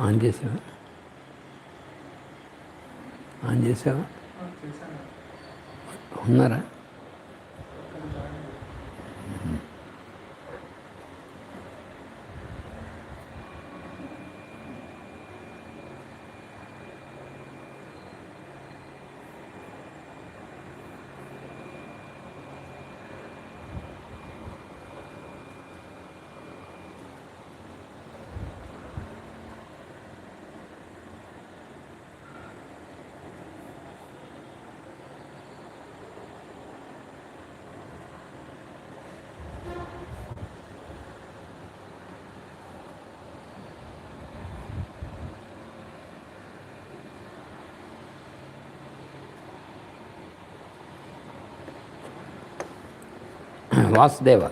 On చేసావా? On చేసావా? ఉన్నారా? వాసుదేవ.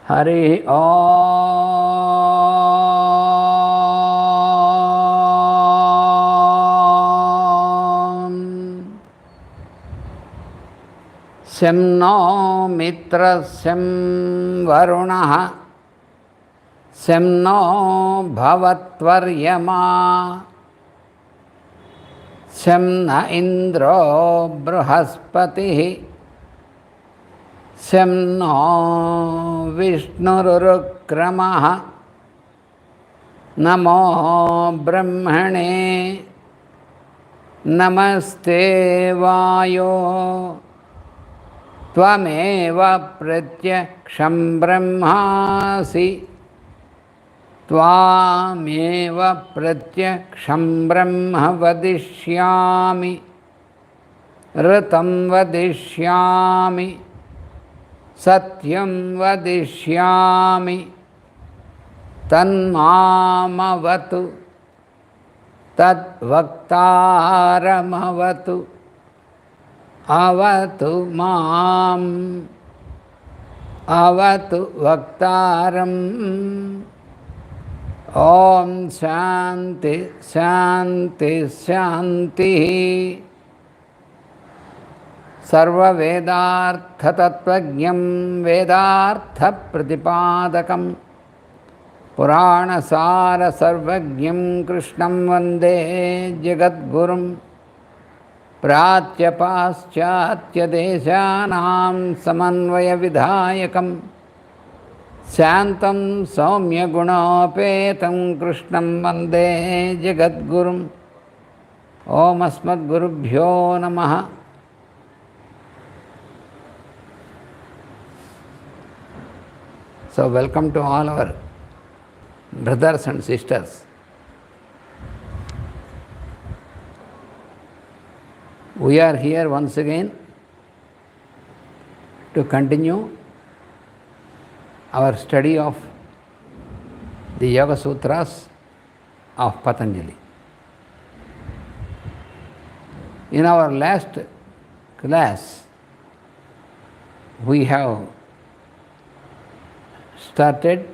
హరి ఓం. శం నో మిత్రః శం వరుణః శం నో భవత్వర్యమా శం న ఇంద్రో బృహస్పతిః శం నో విష్ణురుక్రమః నమో బ్రహ్మణే నమస్తే వాయో త్వమేవ ప్రత్యక్షం బ్రహ్మాసి త్వామేవ ప్రత్యక్షం బ్రహ్మ వదిష్యామి ఋతం వదిష్యామి సత్యం వదిష్యామి తన్మామవతు తద్వక్తారమవతు అవతు మాం అవతు వక్తారం. ఓం శాంతి శాంతి శాంతి. సర్వవేదార్థతత్వజ్ఞం వేదార్థప్రతిపాదకం పురాణసారసర్వజ్ఞం కృష్ణం వందే జగద్గురుం. ప్రాచ్యపాశ్చాత్యదేశానాం సమన్వయవిధాయకం శాంతం సౌమ్యగుణోపేతం కృష్ణం వందే జగద్గురుం. ఓం అస్మద్గురుభ్యో నమః. So welcome to all our brothers and sisters. We are here once again to continue our study of the Yoga Sutras of Patanjali. In our last class, we have started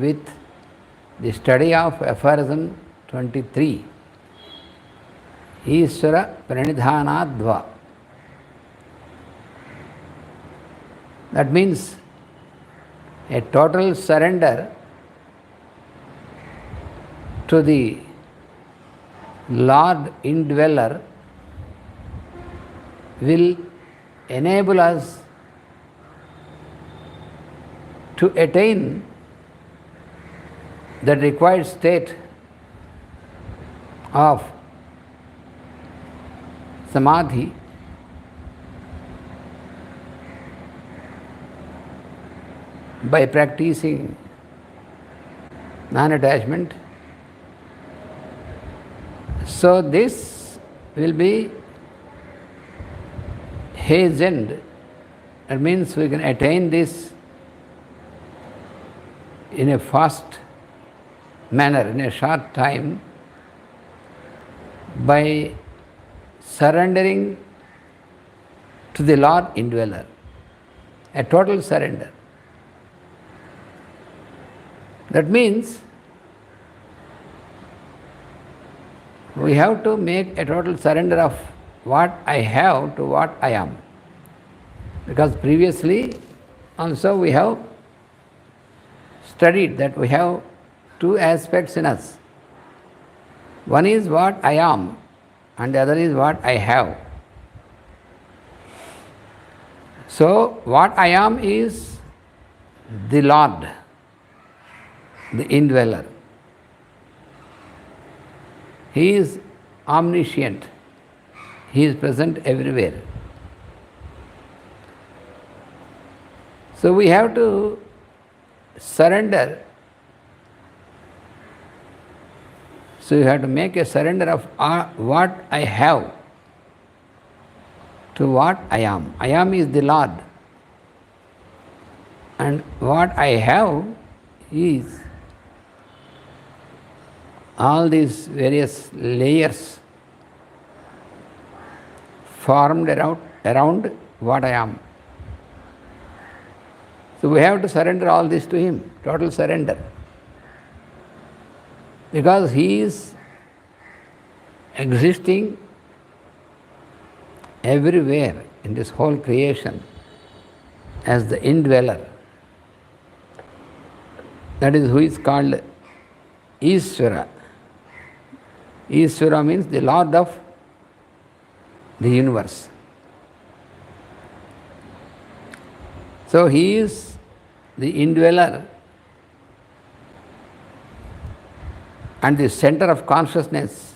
with the study of Aphorism 23, Ishvara Pranidhanadva. That means a total surrender to the Lord Indweller will enable us to attain the required state of samadhi by practicing non-attachment. So this will be hastened. That means we can attain this in a fast manner, in a short time, by surrendering to the Lord Indweller. A total surrender. That means we have to make a total surrender of what I have to what I am. Because previously also we have studied that we have two aspects in us. One is what I am, and the other is what I have. So, what I am is the Lord, the indweller. He is omniscient. He is present everywhere. So we have to surrender. So you have to make a surrender of what I have to what I am. I am is the Lord. And what I have is all these various layers formed around what I am. So we have to surrender all this to Him, total surrender. Because He is existing everywhere in this whole creation as the indweller. That is who is called Ishvara. Ishvara means the Lord of the universe. So He is the indweller and the center of consciousness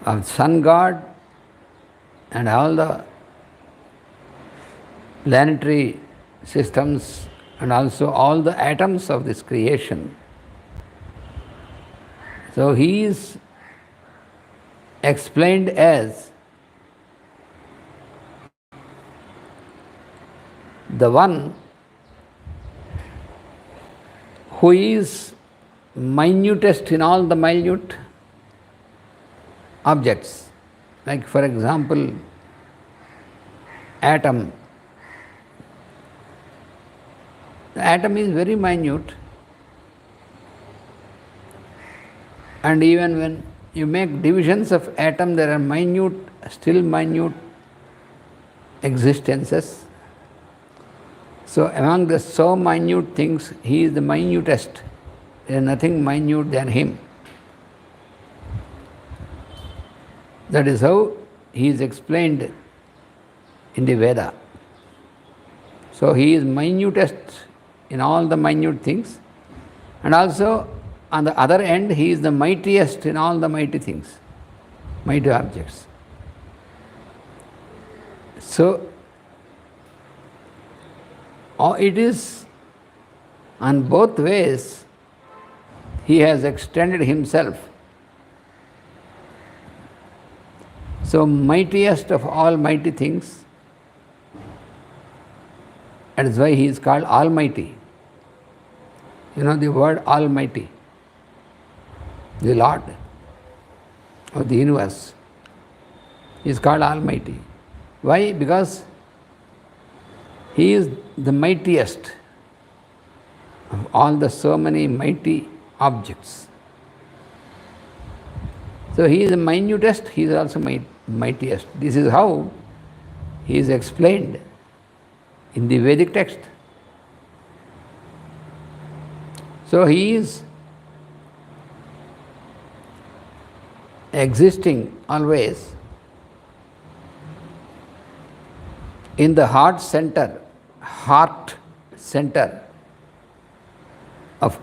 of Sun God and all the planetary systems and also all the atoms of this creation. So He is explained as the one who is minutest in all the minute objects. Like for example, atom. The atom is very minute, and even when you make divisions of atom, there are minute, still minute existences. So among the so minute things, He is the minutest. There is nothing minute than Him. That is how He is explained in the Veda. So He is minutest in all the minute things, and also on the other end He is the mightiest in all the mighty things, mighty objects. So it is on both ways He has extended Himself. So mightiest of all mighty things, that is why He is called Almighty. You know the word Almighty, the Lord of the universe. He is called Almighty. Why? Because He is the mightiest of all the so many mighty objects. So He is the minutest, He is also mightiest. This is how He is explained in the Vedic text. So He is existing always in the heart center of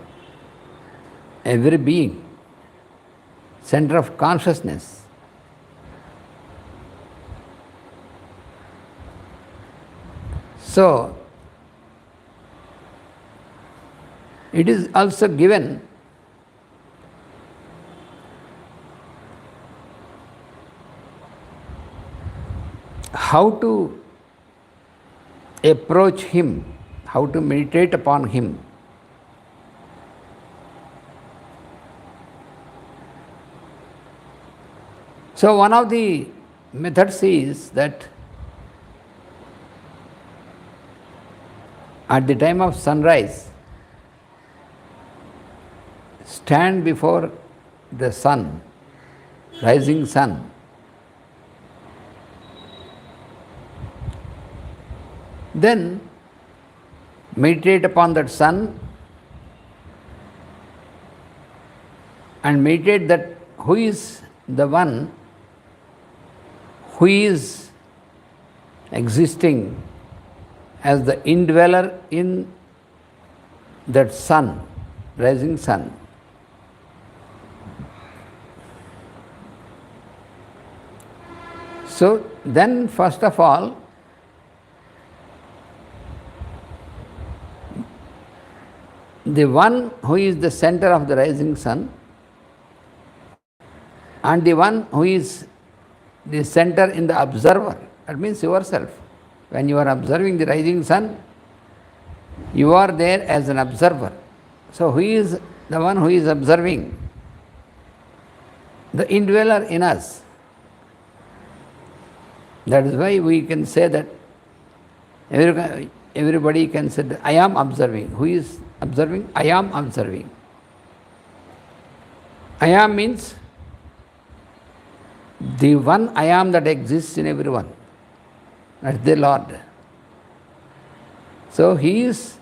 every being, center of consciousness. So, it is also given how to approach Him, how to meditate upon Him. So one of the methods is that at the time of sunrise, stand before the sun, rising sun, Then meditate upon that sun and meditate that who is the one who is existing as the indweller in that sun, rising sun. So then, first of all, the one who is the center of the rising sun and the one who is the center in the observer, that means yourself. When you are observing the rising sun, you are there as an observer. So who is the one who is observing? The indweller in us. That is why we can say that everybody can say that I am observing. Who is observing? I am observing. I am means the one I am that exists in everyone. That's the Lord. So He is,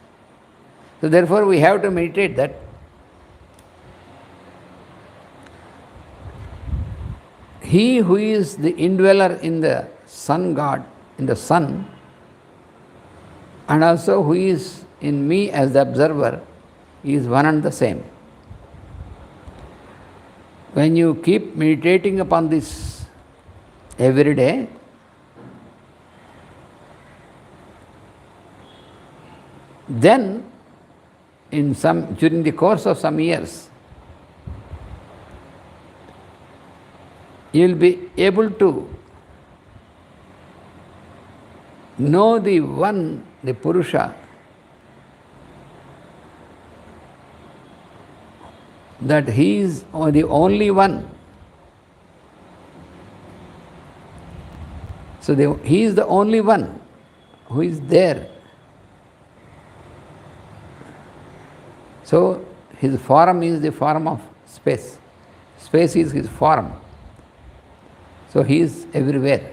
so therefore we have to meditate that He who is the indweller in the sun God, in the sun, and also who is in me as the observer, is one and the same. When you keep meditating upon this every day, then during the course of some years, you will be able to know the one, the Purusha, that he is the only one. So he is the only one who is there. So his form is the form of space. Space is his form. So he is everywhere.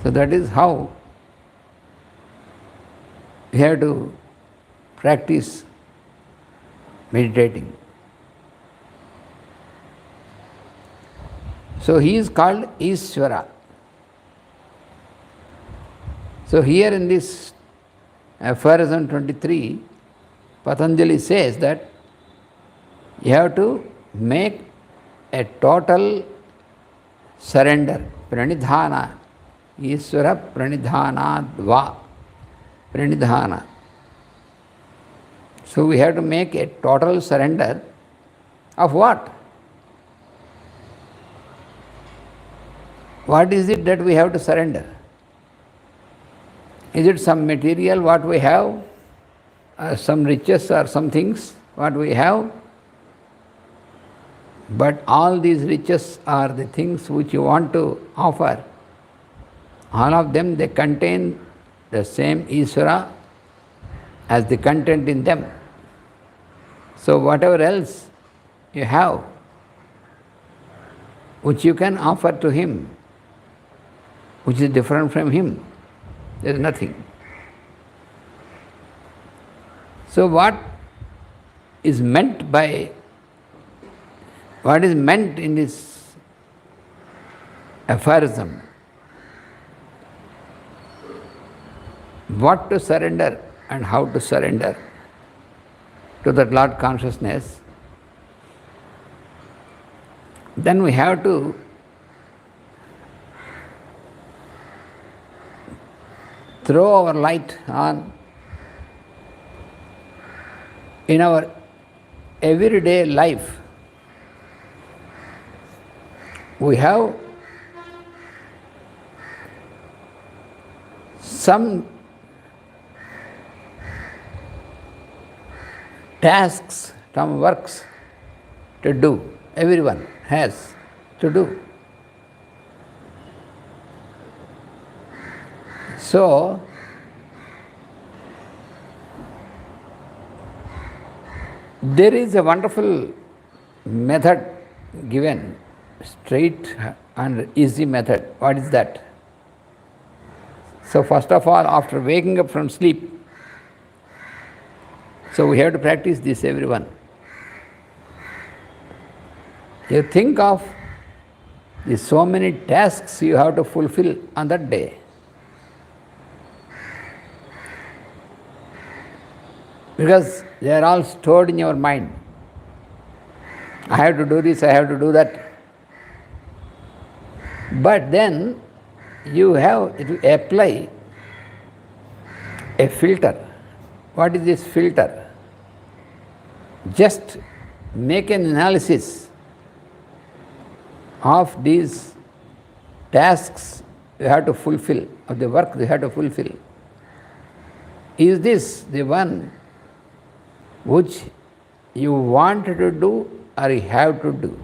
So that is how we have to practice meditating. So he is called Ishvara. So here in this Aphorism 23, Patanjali says that you have to make a total surrender, pranidhana, Ishvara pranidhanadva, pranidhana. So we have to make a total surrender of what? What is it that we have to surrender? Is it some material what we have? Some riches or some things what we have? But all these riches are the things which you want to offer. All of them, they contain the same Ishvara as the content in them. So whatever else you have, which you can offer to him, which is different from him, there is nothing. So what is meant in this aphorism? What to surrender and how to surrender to that Lord consciousness? Then we have to throw our light on in our everyday life. We have some tasks, some works to do. Everyone has to do. So, there is a wonderful method given, straight and easy method. What is that? So first of all, after waking up from sleep, so we have to practice this, everyone. You think of the so many tasks you have to fulfill on that day. Because they are all stored in your mind. I have to do this, I have to do that. But then you have to apply a filter. What is this filter? Just make an analysis of these tasks you have to fulfill, of the work you have to fulfill. Is this the one which you want to do or you have to do?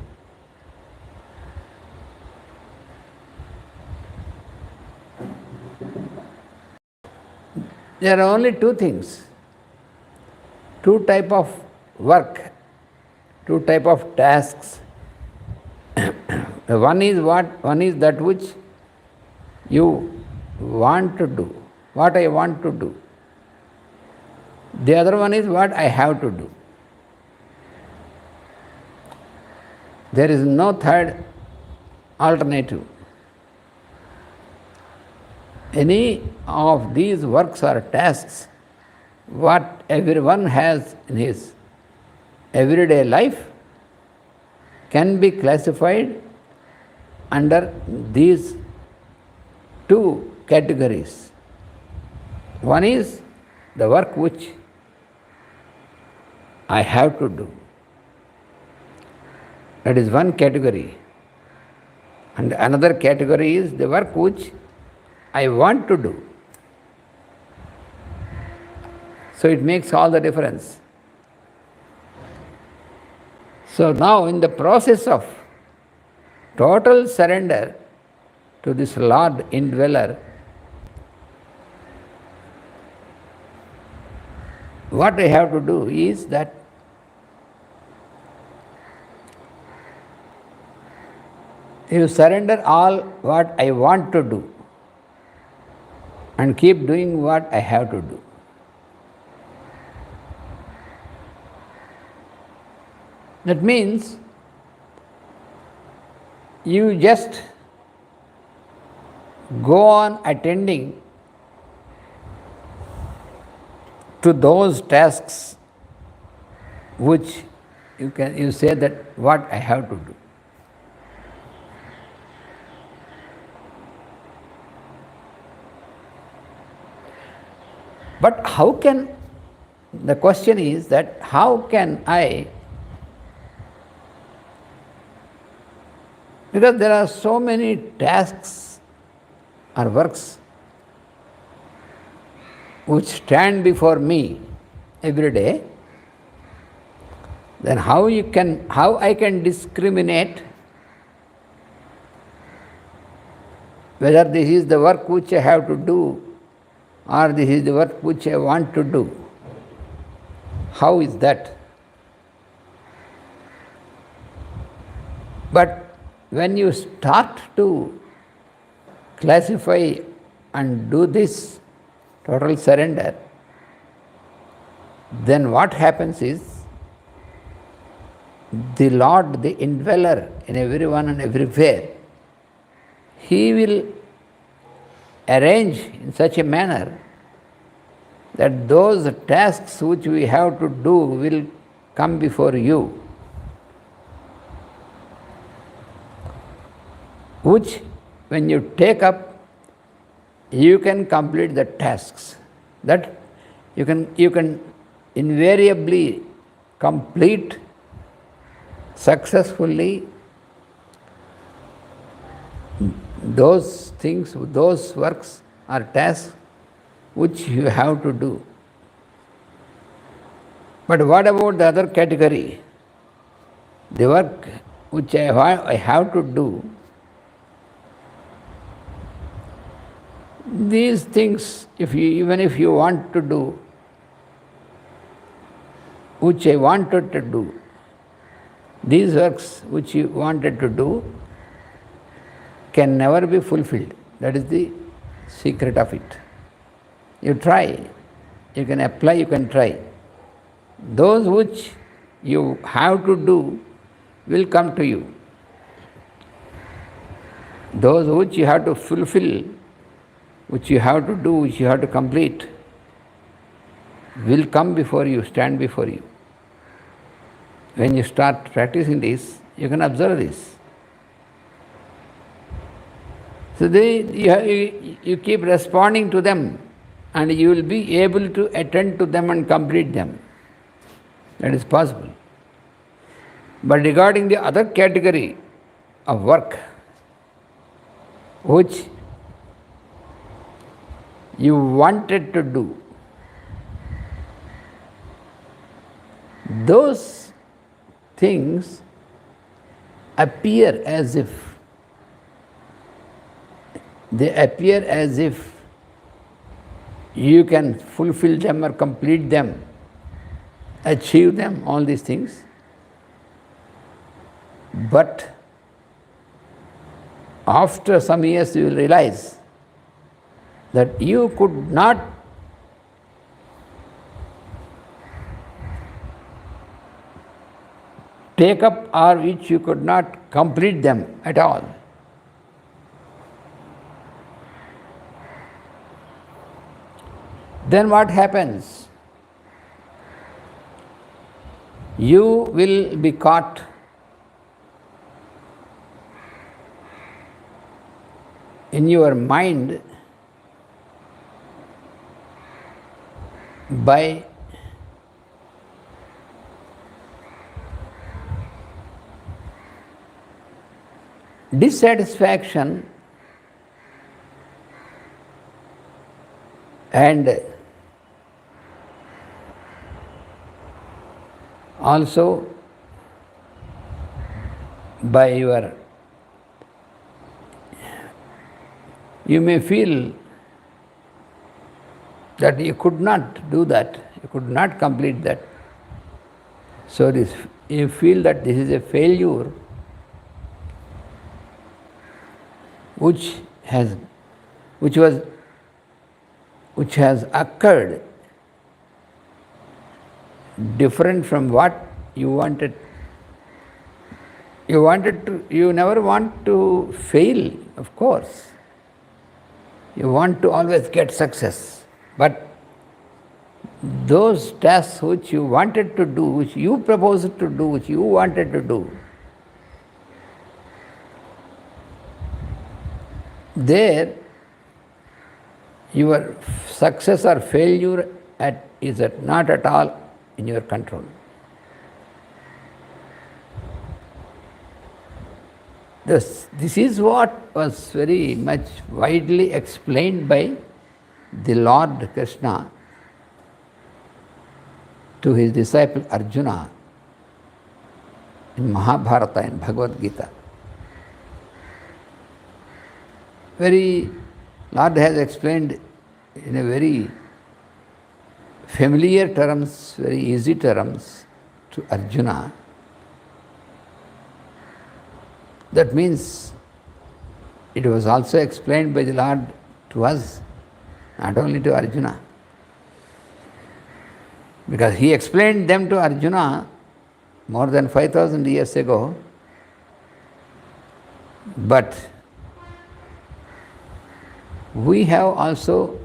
There are only two things, two type of work, two type of tasks. One is that which you want to do, what I want to do. The other one is what I have to do. There is no third alternative. Any of these works or tasks, what everyone has in his everyday life, can be classified under these two categories. One is the work which I have to do. That is one category. And another category is the work which I want to do. So it makes all the difference. So now in the process of total surrender to this Lord indweller, what I have to do is that you surrender all what I want to do and keep doing what I have to do. That means you just go on attending to those tasks which you say that what I have to do. But the question is that how can I, because there are so many tasks or works which stand before me every day, then how I can discriminate whether this is the work which I have to do or this is the work which I want to do? How is that? But when you start to classify and do this total surrender, then what happens is the Lord, the indweller in everyone and everywhere, He will arrange in such a manner that those tasks which we have to do will come before you, which when you take up, you can complete the tasks. That you can invariably complete successfully those things, those works or tasks which you have to do. But what about the other category? The work which I have to do, these things, even if you want to do, which I wanted to do, these works which you wanted to do can never be fulfilled. That is the secret of it. You try, you can apply, you can try. Those which you have to do will come to you. Those which you have to fulfill, which you have to do, which you have to complete, will come before you, stand before you. When you start practicing this, you can observe this. So you keep responding to them, and you will be able to attend to them and complete them. That is possible. But regarding the other category of work, which you wanted to do, those things appear as if you can fulfill them or complete them, achieve them, all these things. But after some years you will realize that you could not take up, or which you could not complete them at all. Then what happens? You will be caught in your mind by dissatisfaction and also by you may feel that you could not do that, you could not complete that. So you feel that this is a failure which has occurred different from what you wanted. You never want to fail, of course. You want to always get success. But those tasks which you wanted to do, which you proposed to do, which you wanted to do, there your success or failure is not at all in your control. This is what was very much widely explained by the Lord Krishna to his disciple Arjuna in Mahabharata, in Bhagavad Gita. Lord has explained in a very familiar terms, very easy terms to Arjuna. That means it was also explained by the Lord to us, not only to Arjuna. Because he explained them to Arjuna more than 5,000 years ago, but we have also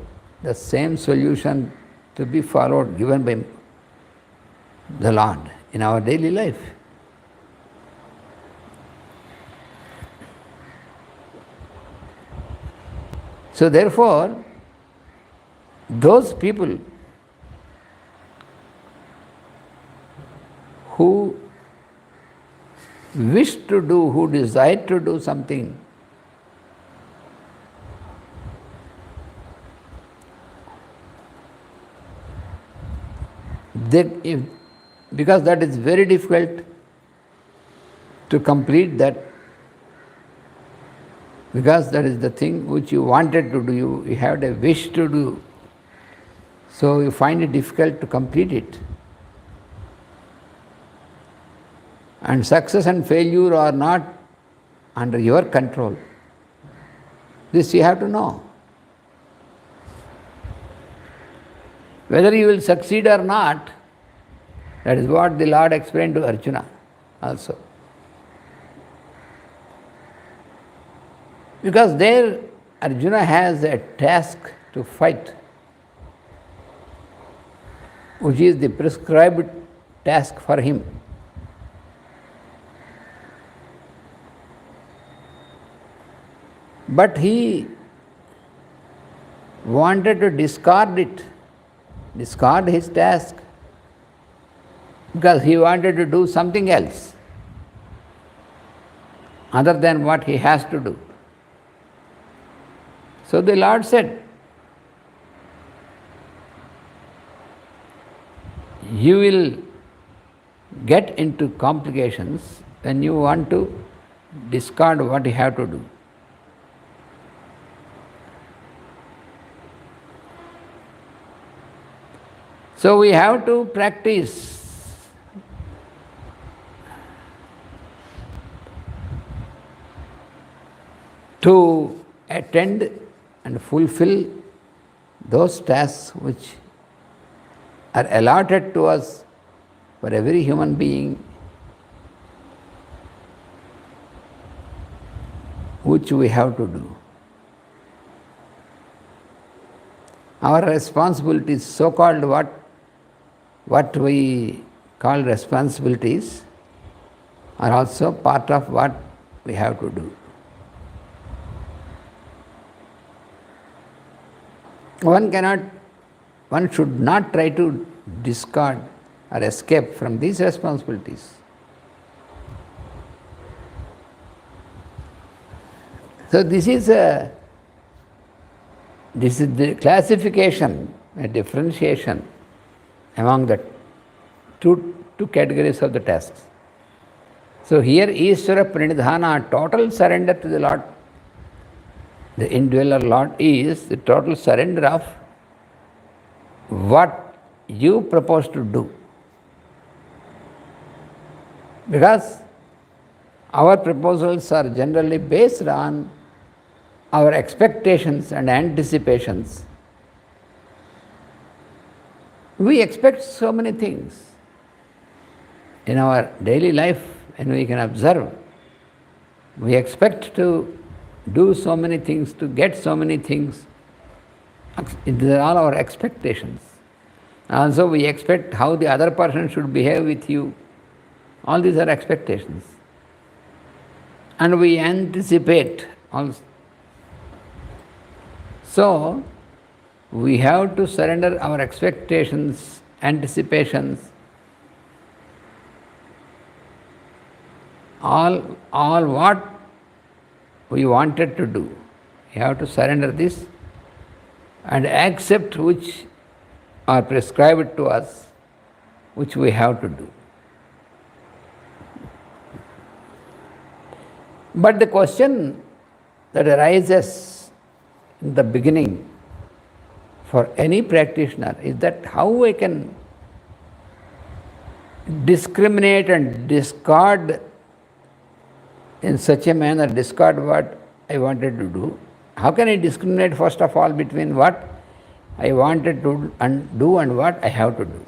the same solution to be followed, given by the Lord in our daily life. So therefore, those people who wish to do, who desire to do something, because that is very difficult to complete that, because that is the thing which you wanted to do, you had a wish to do, so you find it difficult to complete it. And success and failure are not under your control. This you have to know. Whether you will succeed or not, that is what the Lord explained to Arjuna also. Because there Arjuna has a task to fight, which is the prescribed task for him. But he wanted to discard his task, because he wanted to do something else other than what he has to do. So the Lord said, you will get into complications when you want to discard what you have to do. So we have to practice to attend and fulfill those tasks which are allotted to us for every human being, which we have to do. Our responsibilities, so-called what we call responsibilities, are also part of what we have to do. One should not try to discard or escape from these responsibilities. So this is the classification, a differentiation among the two categories of the tasks. So here Ishvara Pranidhana, total surrender to the Lord, the indweller Lord, is the total surrender of what you propose to do. Because our proposals are generally based on our expectations and anticipations. We expect so many things in our daily life, and we can observe. We expect to do so many things, to get so many things. These are all our expectations. Also, we expect how the other person should behave with you. All these are expectations. And we anticipate also. So, we have to surrender our expectations, anticipations, all what we wanted to do. We have to surrender this and accept which are prescribed to us, which we have to do. But the question that arises in the beginning for any practitioner is that how I can discriminate and discard in such a manner, discard what I wanted to do. How can I discriminate first of all between what I wanted to do and what I have to do?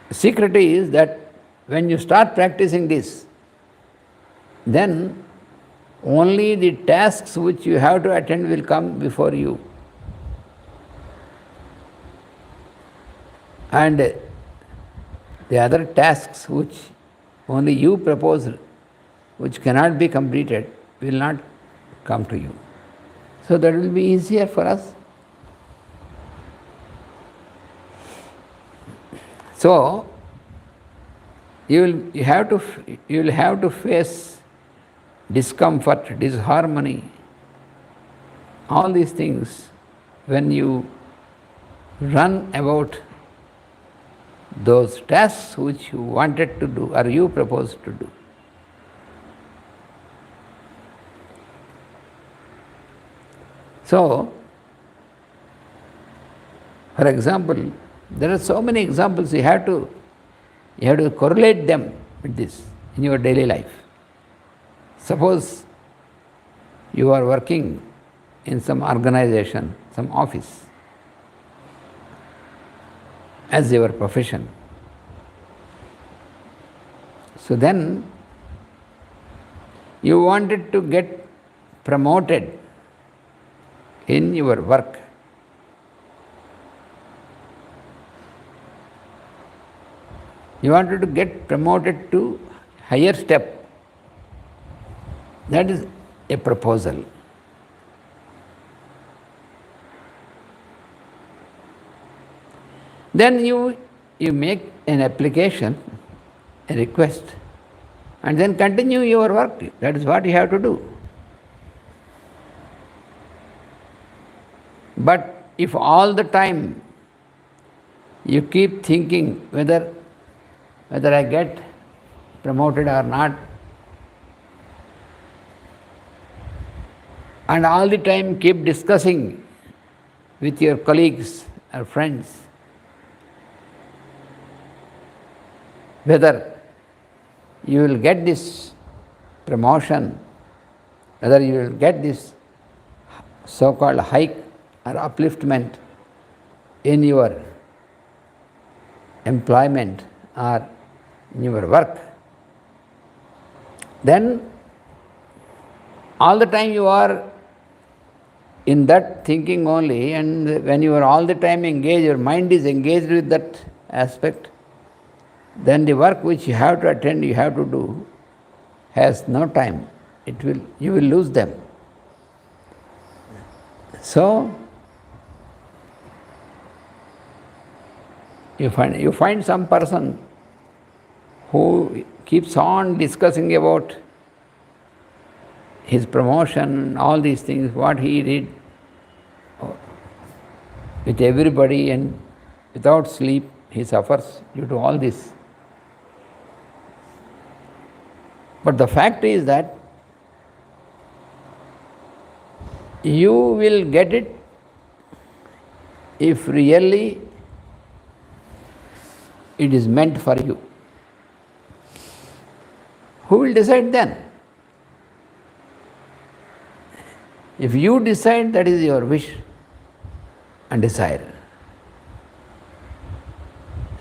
The secret is that when you start practicing this, then only the tasks which you have to attend will come before you. And the other tasks which only you propose, which cannot be completed, will not come to you. So that will be easier for us. So you will have to face discomfort, disharmony, all these things when you run about those tasks which you wanted to do or you proposed to do. So, for example, there are so many examples, you have to correlate them with this in your daily life. Suppose you are working in some organization, some office as your profession. So then you wanted to get promoted in your work. You wanted to get promoted to higher step. That is a proposal. Then you make an application, a request, and then continue your work. That is what you have to do. But if all the time you keep thinking whether I get promoted or not, and all the time keep discussing with your colleagues or friends whether you will get this promotion, whether you will get this so-called hike or upliftment in your employment or in your work, then all the time you are in that thinking only, and when you are all the time engaged, your mind is engaged with that aspect, then the work which you have to attend, you have to do, has no time. You will lose them. So you find some person who keeps on discussing about his promotion, all these things, what he did with everybody, and without sleep he suffers due to all this. But the fact is that you will get it if really it is meant for you. Who will decide then? If you decide, that is your wish and desire.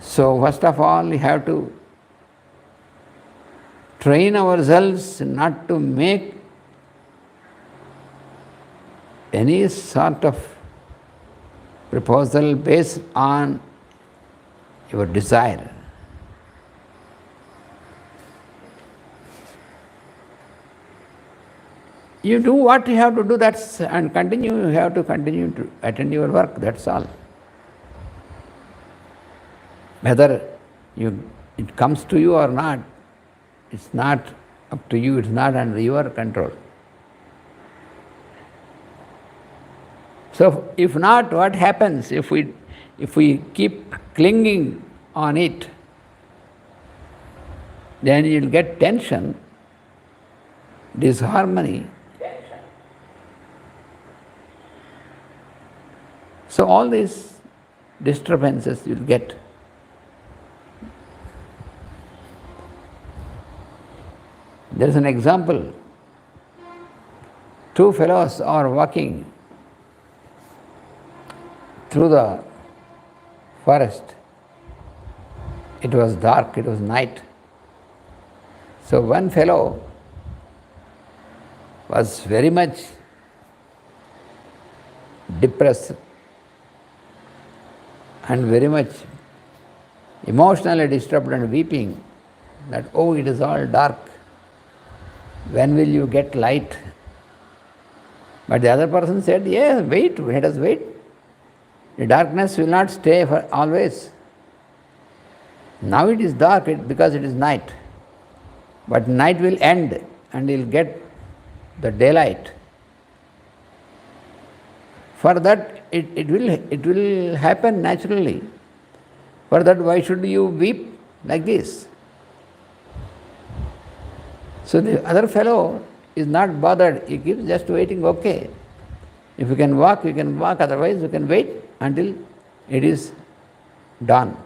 So first of all, we have to train ourselves not to make any sort of proposal based on your desire. You do what you have to do, and you have to continue to attend your work, that's all. Whether it comes to you or not, it's not up to you, it's not under your control. So if not, what happens if we keep clinging on it? Then you'll get tension, disharmony. So all these disturbances you'll get. There is an example. Two fellows are walking through the forest. It was dark, it was night. So one fellow was very much depressed and very much emotionally disturbed and weeping that, oh, it is all dark. When will you get light? But the other person said, yes, wait, let us wait. The darkness will not stay for always. Now it is dark because it is night. But night will end and you'll get the daylight. For that, it will happen naturally. For that, why should you weep like this? So the other fellow is not bothered. He keeps just waiting, okay. If you can walk, otherwise you can wait until it is dawn.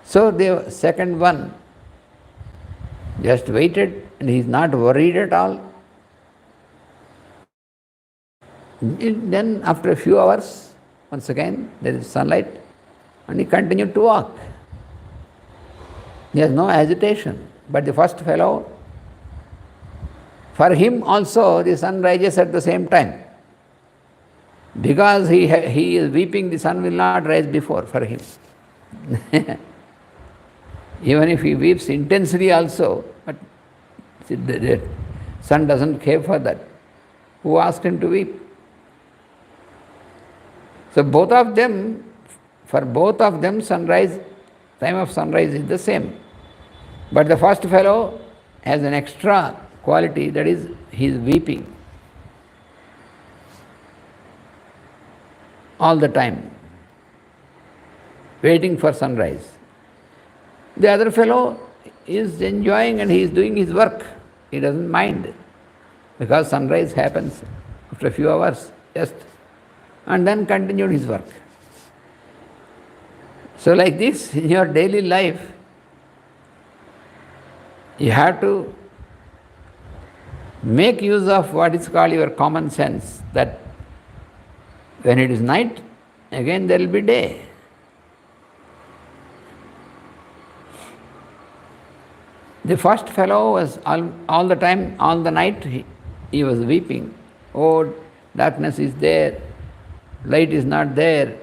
So the second one Just waited and he is not worried at all. Then after a few hours, once again there is sunlight and he continued to walk. There is no agitation. But the first fellow, for him also the sun rises at the same time. Because he is weeping, the sun will not rise before for him. Even if he weeps intensely also, but the sun doesn't care for that. Who asked him to weep? So both of them, for both of them sunrise, time of sunrise is the same. But the first fellow has an extra quality, that is, he is weeping all the time, waiting for sunrise. The other fellow is enjoying and he is doing his work. He doesn't mind because sunrise happens after a few hours just, and then continued his work. So like this, in your daily life, you have to make use of what is called your common sense, that when it is night, again there will be day. The first fellow was all the time, all the night, he was weeping. Oh, darkness is there, light is not there.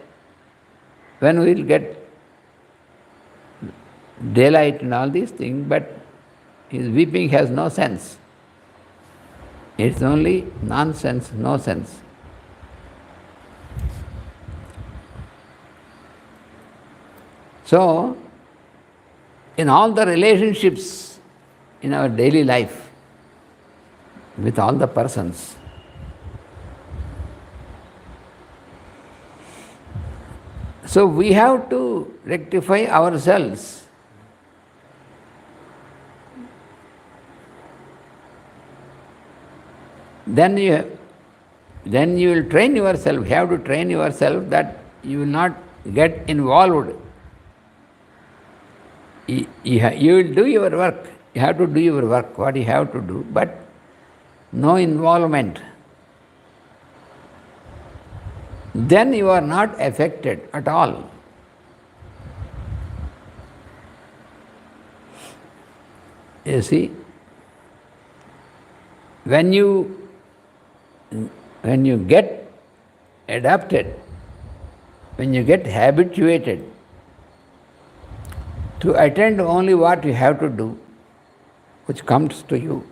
When we will get daylight and all these things, but his weeping has no sense. It's only nonsense, no sense. So, in all the relationships in our daily life, with all the persons, so we have to rectify ourselves. Then you will train yourself. You have to train yourself that you will not get involved. You will do your work. You have to do your work, what you have to do, but no involvement. Then you are not affected at all. You see, when you get adapted, when you get habituated to attend only what you have to do, which comes to you,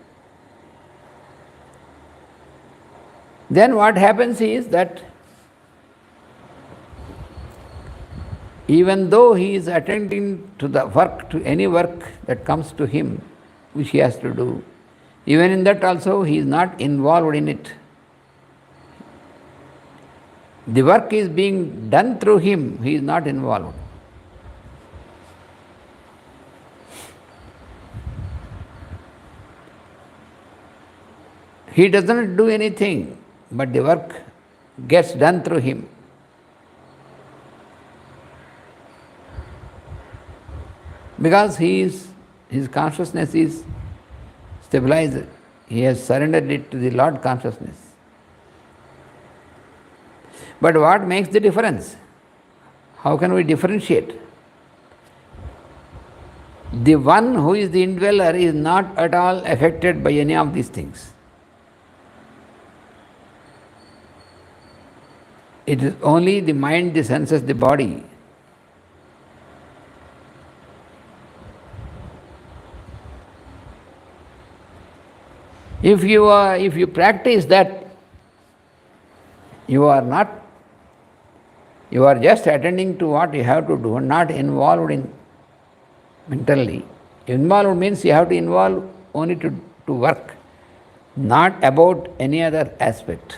then what happens is that even though he is attending to the work, to any work that comes to him, which he has to do, even in that also he is not involved in it. The work is being done through him, he is not involved. He doesn't do anything, but the work gets done through him. Because his consciousness is stabilized. He has surrendered it to the Lord consciousness. But what makes the difference? How can we differentiate? The one who is the indweller is not at all affected by any of these things. It is only the mind, the senses, the body. If you practice that, you are just attending to what you have to do and not involved in mentally. Involved means you have to involve only to work, not about any other aspect,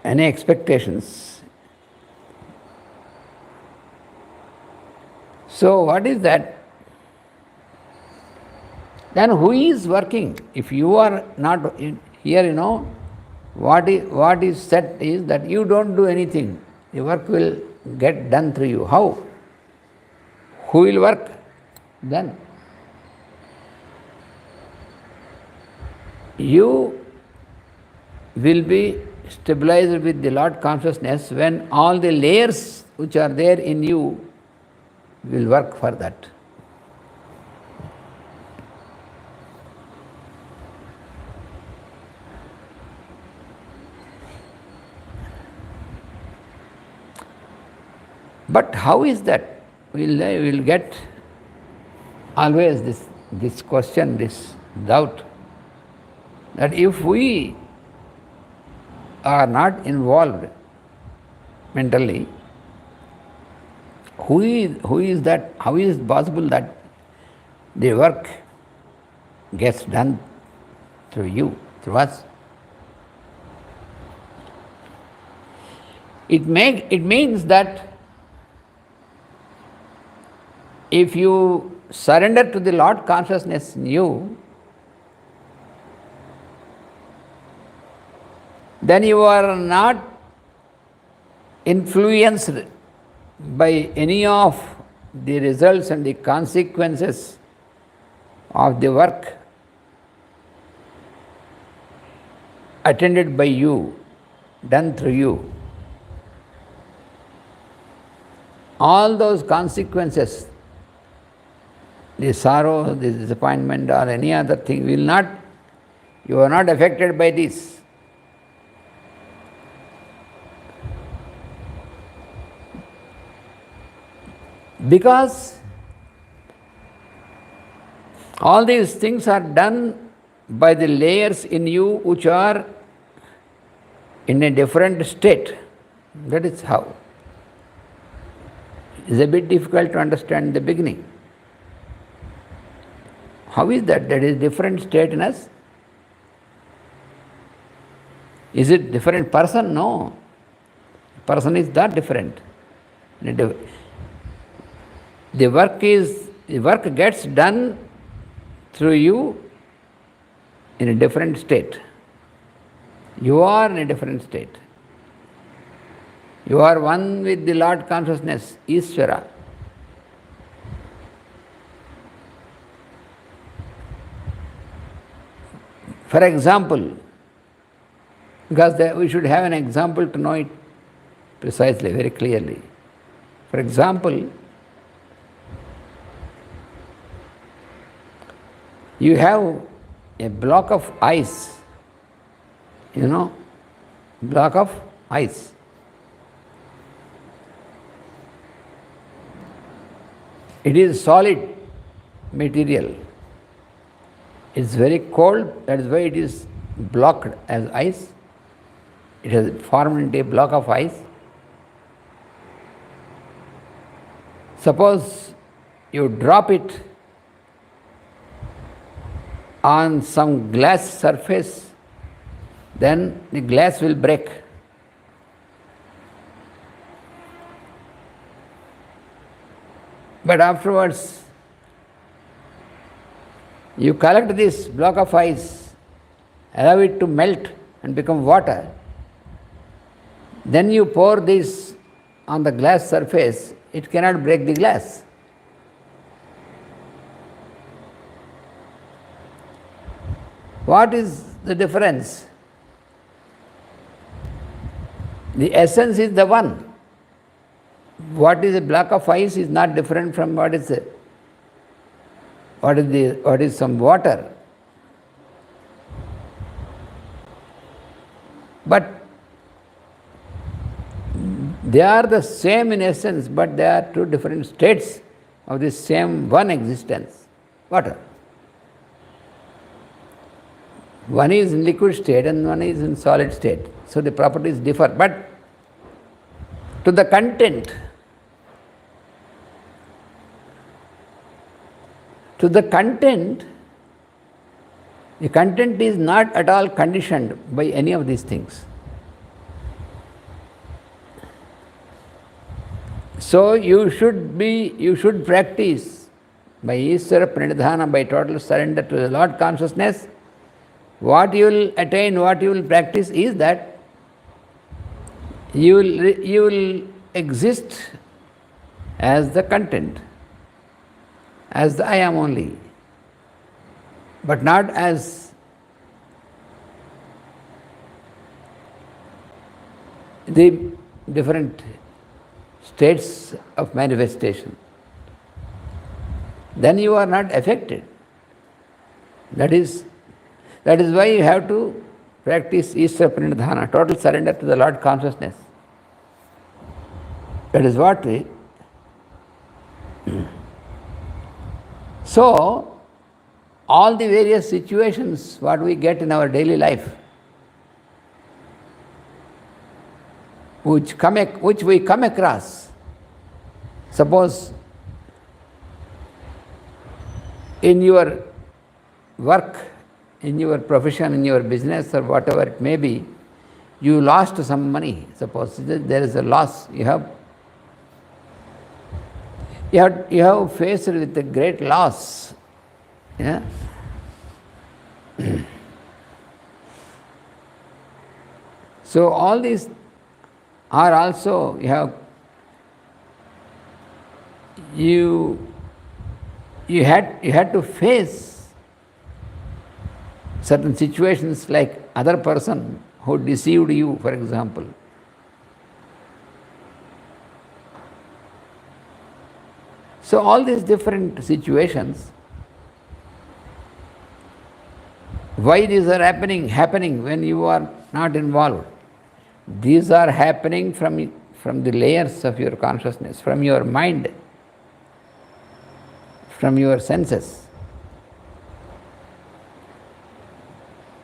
any expectations. So what is that? Then who is working? If you are not here, what is said is that you don't do anything. The work will get done through you. How? Who will work then? you will be stabilized with the Lord consciousness when all the layers which are there in you will work for that. But how is that? We'll get always this question, this doubt, that if we are not involved mentally, who is that? How is it possible that the work gets done through you, through us? It means that if you surrender to the Lord consciousness in you, then you are not influenced by any of the results and the consequences of the work attended by you, done through you. All those consequences, the sorrow, the disappointment or any other thing you are not affected by this. Because all these things are done by the layers in you which are in a different state. That is how. It's a bit difficult to understand in the beginning. How is that? That is different state in us? Is it different person? No. Person is not different. The work gets done through you in a different state. You are in a different state. You are one with the Lord consciousness, Ishvara. For example, because we should have an example to know it precisely, very clearly. For example, you have a block of ice, block of ice. It is solid material. It's very cold, that is why it is blocked as ice. It has formed into a block of ice. Suppose you drop it on some glass surface, then the glass will break. But afterwards, you collect this block of ice, allow it to melt and become water. Then you pour this on the glass surface, it cannot break the glass. What is the difference? The essence is the one. What is a block of ice is not different from what is some water. But they are the same in essence, but they are two different states of the same one existence, water. One is in liquid state and one is in solid state. So the properties differ. But to the content, the content is not at all conditioned by any of these things. So you should practice by Ishvara Pranidhana, by total surrender to the Lord consciousness. What you will attain, what you will practice is that you will exist as the content, as the I am only, but not as the different states of manifestation, then you are not affected. That is why you have to practice Ishvara Pranidhana, total surrender to the Lord consciousness. That is what we. So, all the various situations what we get in our daily life, which we come across, suppose in your work, in your profession, in your business or whatever it may be, you lost some money. Suppose there is a loss, you have faced with a great loss. Yeah? So all these are also you had to face certain situations, like other person who deceived you, for example. So all these different situations, why these are happening when you are not involved? These are happening from the layers of your consciousness, from your mind, from your senses.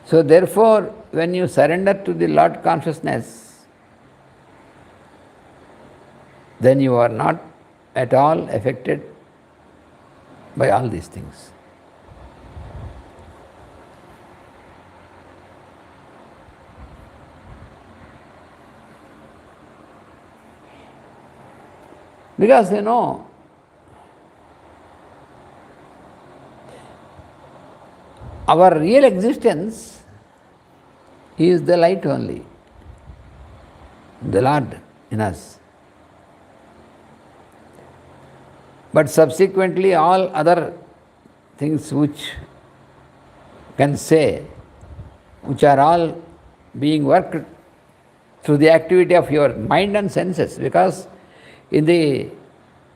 So therefore, when you surrender to the Lord consciousness, then you are not at all affected by all these things. Because our real existence is the light only, the Lord in us. But subsequently, all other things which can say, which are all being worked through the activity of your mind and senses, because in the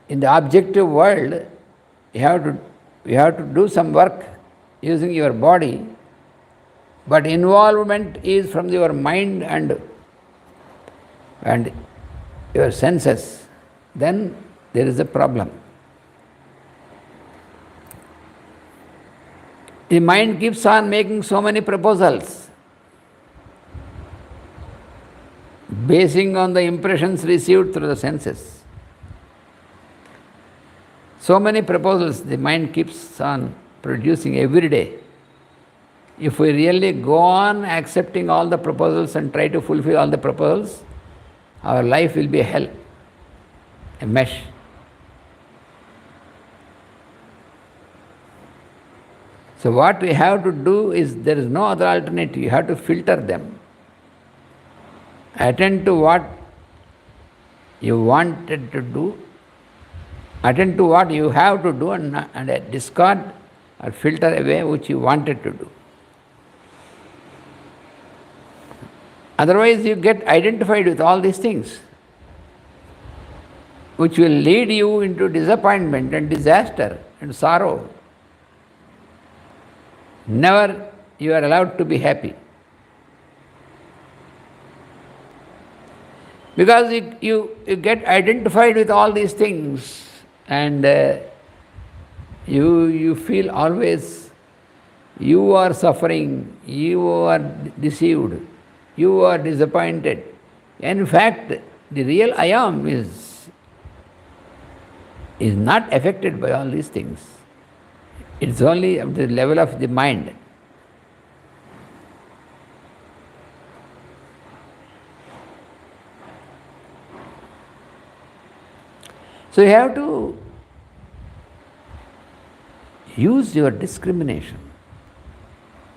objective world, you have to do some work using your body, but involvement is from your mind and your senses. Then there is a problem. The mind keeps on making so many proposals, basing on the impressions received through the senses. So many proposals the mind keeps on producing every day. If we really go on accepting all the proposals and try to fulfill all the proposals, our life will be a hell, a mesh. So what we have to do is, there is no other alternative. You have to filter them. Attend to what you wanted to do, attend to what you have to do, and discard or filter away which you wanted to do. Otherwise you get identified with all these things, which will lead you into disappointment and disaster and sorrow. Never you are allowed to be happy. Because you get identified with all these things, and you feel always you are suffering, you are deceived, you are disappointed. In fact, the real I am is not affected by all these things. It's only at the level of the mind. So you have to use your discrimination,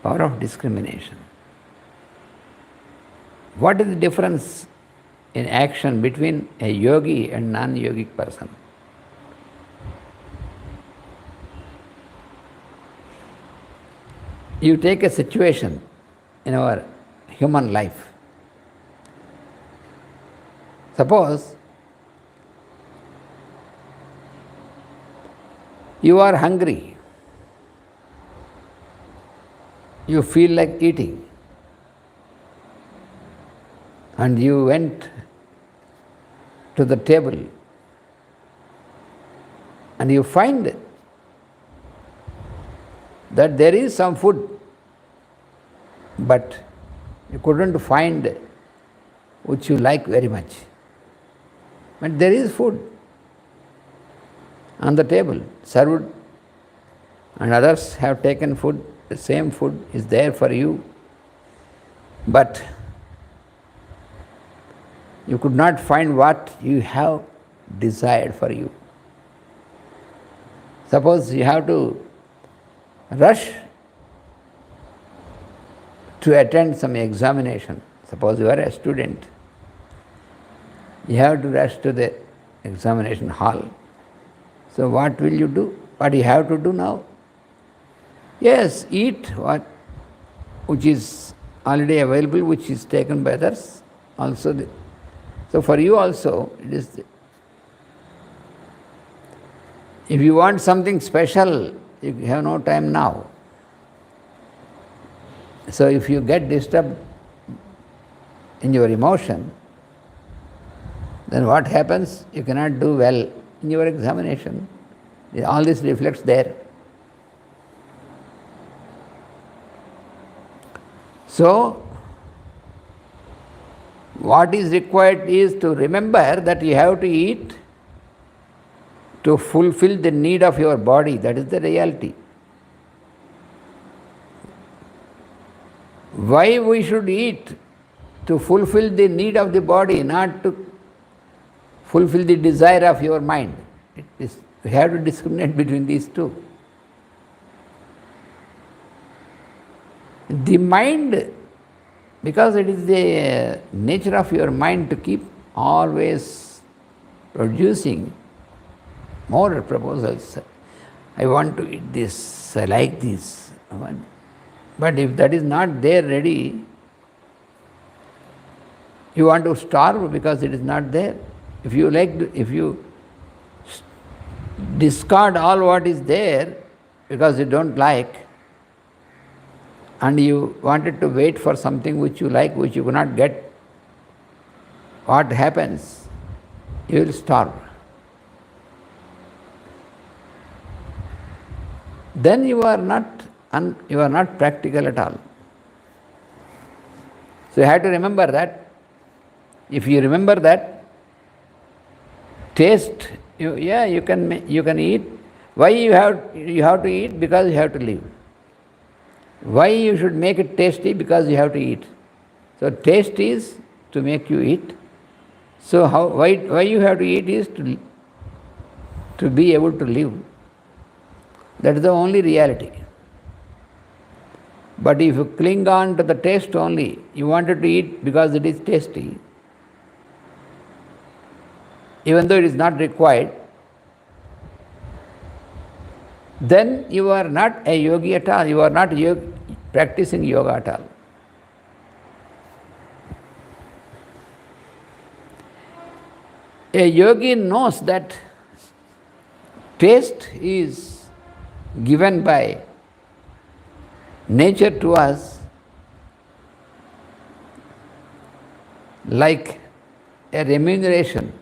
power of discrimination. What is the difference in action between a yogi and non-yogic person? You take a situation in our human life. Suppose you are hungry, you feel like eating, and you went to the table and you find that there is some food, but you couldn't find which you like very much. But there is food on the table, served, and others have taken food, the same food is there for you, but you could not find what you have desired for you. Suppose you have to rush to attend some examination. Suppose you are a student. You have to rush to the examination hall. So what will you do? What you have to do now? Yes, eat what which is already available, which is taken by others. Also, so for you also, it is. If you want something special, you have no time now. So if you get disturbed in your emotion, then what happens? You cannot do well in your examination. All this reflects there. So, what is required is to remember that you have to eat to fulfill the need of your body. That is the reality. Why we should eat? To fulfill the need of the body, not to fulfill the desire of your mind. We have to discriminate between these two. The mind, because it is the nature of your mind to keep always producing more proposals. I want to eat this, I like this. But if that is not there ready, you want to starve because it is not there. If you discard all what is there because you don't like, and you wanted to wait for something which you like, which you cannot get, what happens? You will starve. Then you are not practical at all. So you have to remember that. If you remember that, taste, you can eat. Why you have to eat? Because you have to live. Why you should make it tasty? Because you have to eat. So taste is to make you eat. So why you have to eat is to be able to live. That is the only reality. But if you cling on to the taste only, you wanted to eat because it is tasty, even though it is not required, then you are not a yogi at all. You are not practicing yoga at all. A yogi knows that taste is given by nature to us like a remuneration.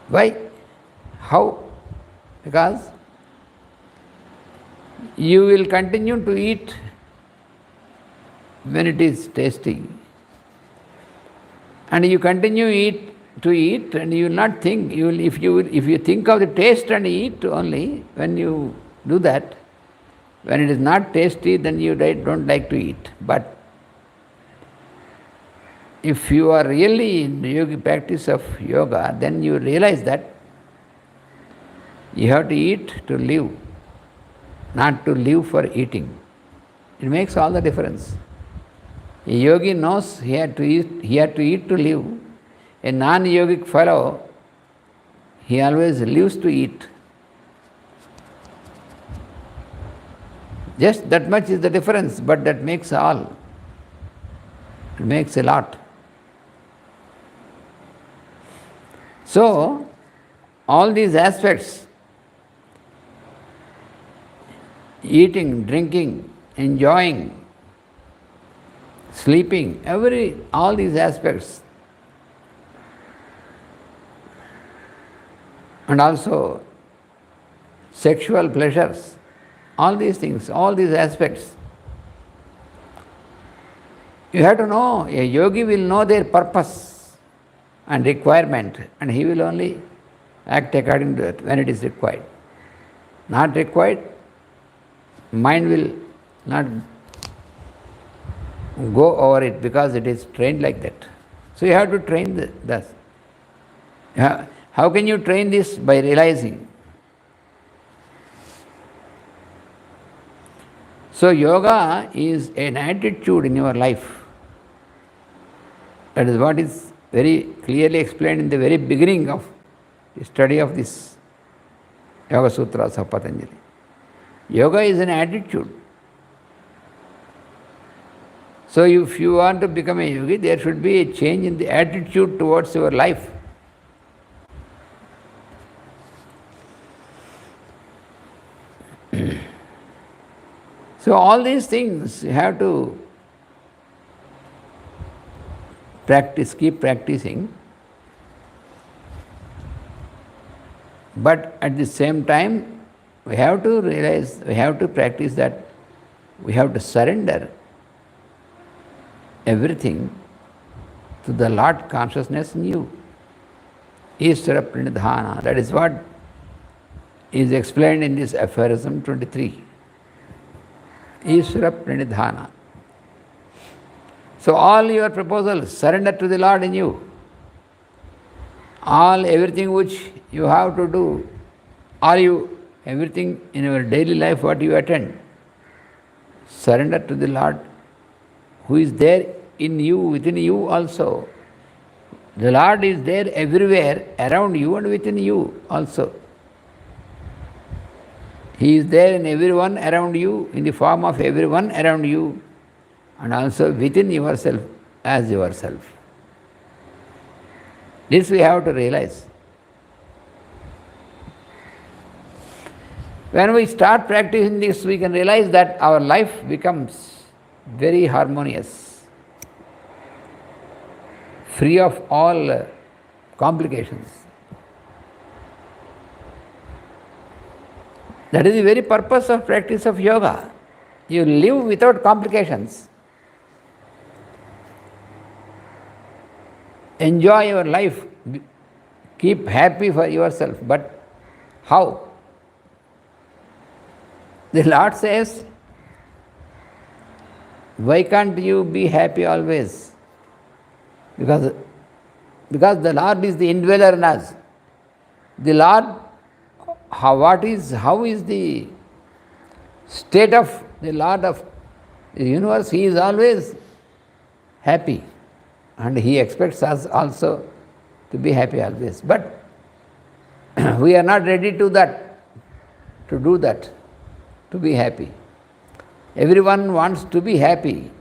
Why? How? Because you will continue to eat when it is tasty. And you continue to eat and you will not think, if you think of the taste and eat only, when you do that, when it is not tasty, then you don't like to eat. But if you are really in the yogic practice of yoga, then you realize that you have to eat to live, not to live for eating. It makes all the difference. A yogi knows he had to eat to live. A non-yogic fellow, he always lives to eat. Just that much is the difference, but that makes all. It makes a lot. So, all these aspects, eating, drinking, enjoying, sleeping, all these aspects, and also sexual pleasures, all these things, all these aspects, you have to know, a yogi will know their purpose and requirement, and he will only act according to it when it is required. Not required, mind will not go over it because it is trained like that. So you have to train thus. How can you train this? By realizing. So yoga is an attitude in your life. That is what is very clearly explained in the very beginning of the study of this Yoga Sutras of Patanjali. Yoga is an attitude. So if you want to become a yogi, there should be a change in the attitude towards your life. So all these things you have to practice, keep practicing. But at the same time, we have to realize, we have to practice that we have to surrender everything to the Lord consciousness in you. Ishvara Pranidhana. That is what is explained in this Aphorism 23. Ishvara Pranidhana. So all your proposals, surrender to the Lord in you. Everything which you have to do, everything in your daily life what you attend, surrender to the Lord who is there in you, within you also. The Lord is there everywhere, around you and within you also. He is there in everyone around you, in the form of everyone around you, and also within yourself as yourself. This we have to realize. When we start practicing this, we can realize that our life becomes very harmonious, free of all complications. That is the very purpose of practice of yoga. You live without complications. Enjoy your life. Keep happy for yourself. But how? The Lord says, why can't you be happy always? Because the Lord is the indweller in us. The Lord, how is the state of the Lord of the universe? He is always happy. And He expects us also to be happy always. But we are not ready to do that, to be happy. Everyone wants to be happy.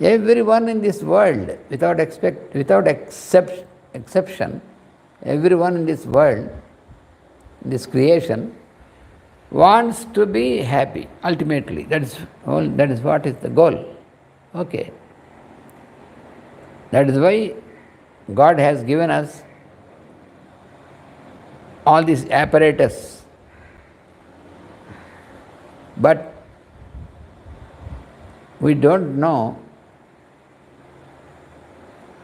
Everyone in this world, without exception, everyone in this world, in this creation, wants to be happy, ultimately. That is what is the goal. Okay. That is why God has given us all this apparatus. But we don't know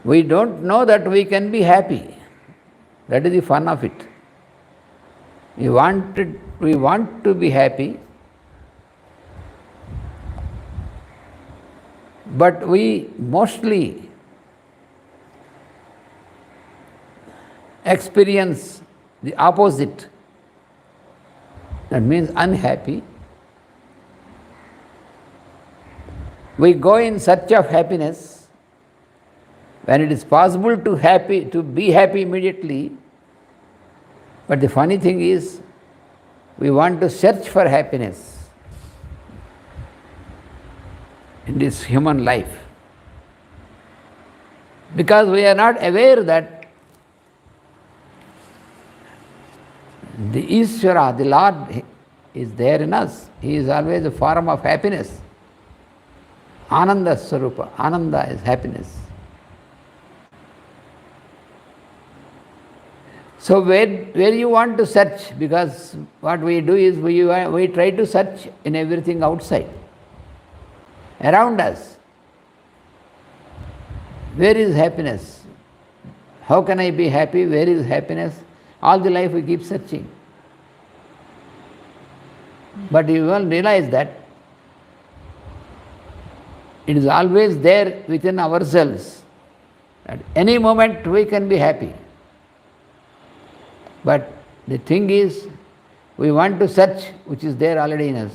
that we can be happy. That is the fun of it. We want to be happy, but we mostly experience the opposite. That means unhappy. We go in search of happiness when it is possible to be happy immediately. But the funny thing is, we want to search for happiness. in this human life. Because we are not aware that the Ishvara, the Lord, is there in us. He is always a form of happiness. Ananda Swarupa. Ananda is happiness. So where you want to search, because what we do is we try to search in everything outside, around us. Where is happiness? How can I be happy? Where is happiness? All the life we keep searching. But you will realize that it is always there within ourselves. At any moment we can be happy. But the thing is, we want to search which is there already in us,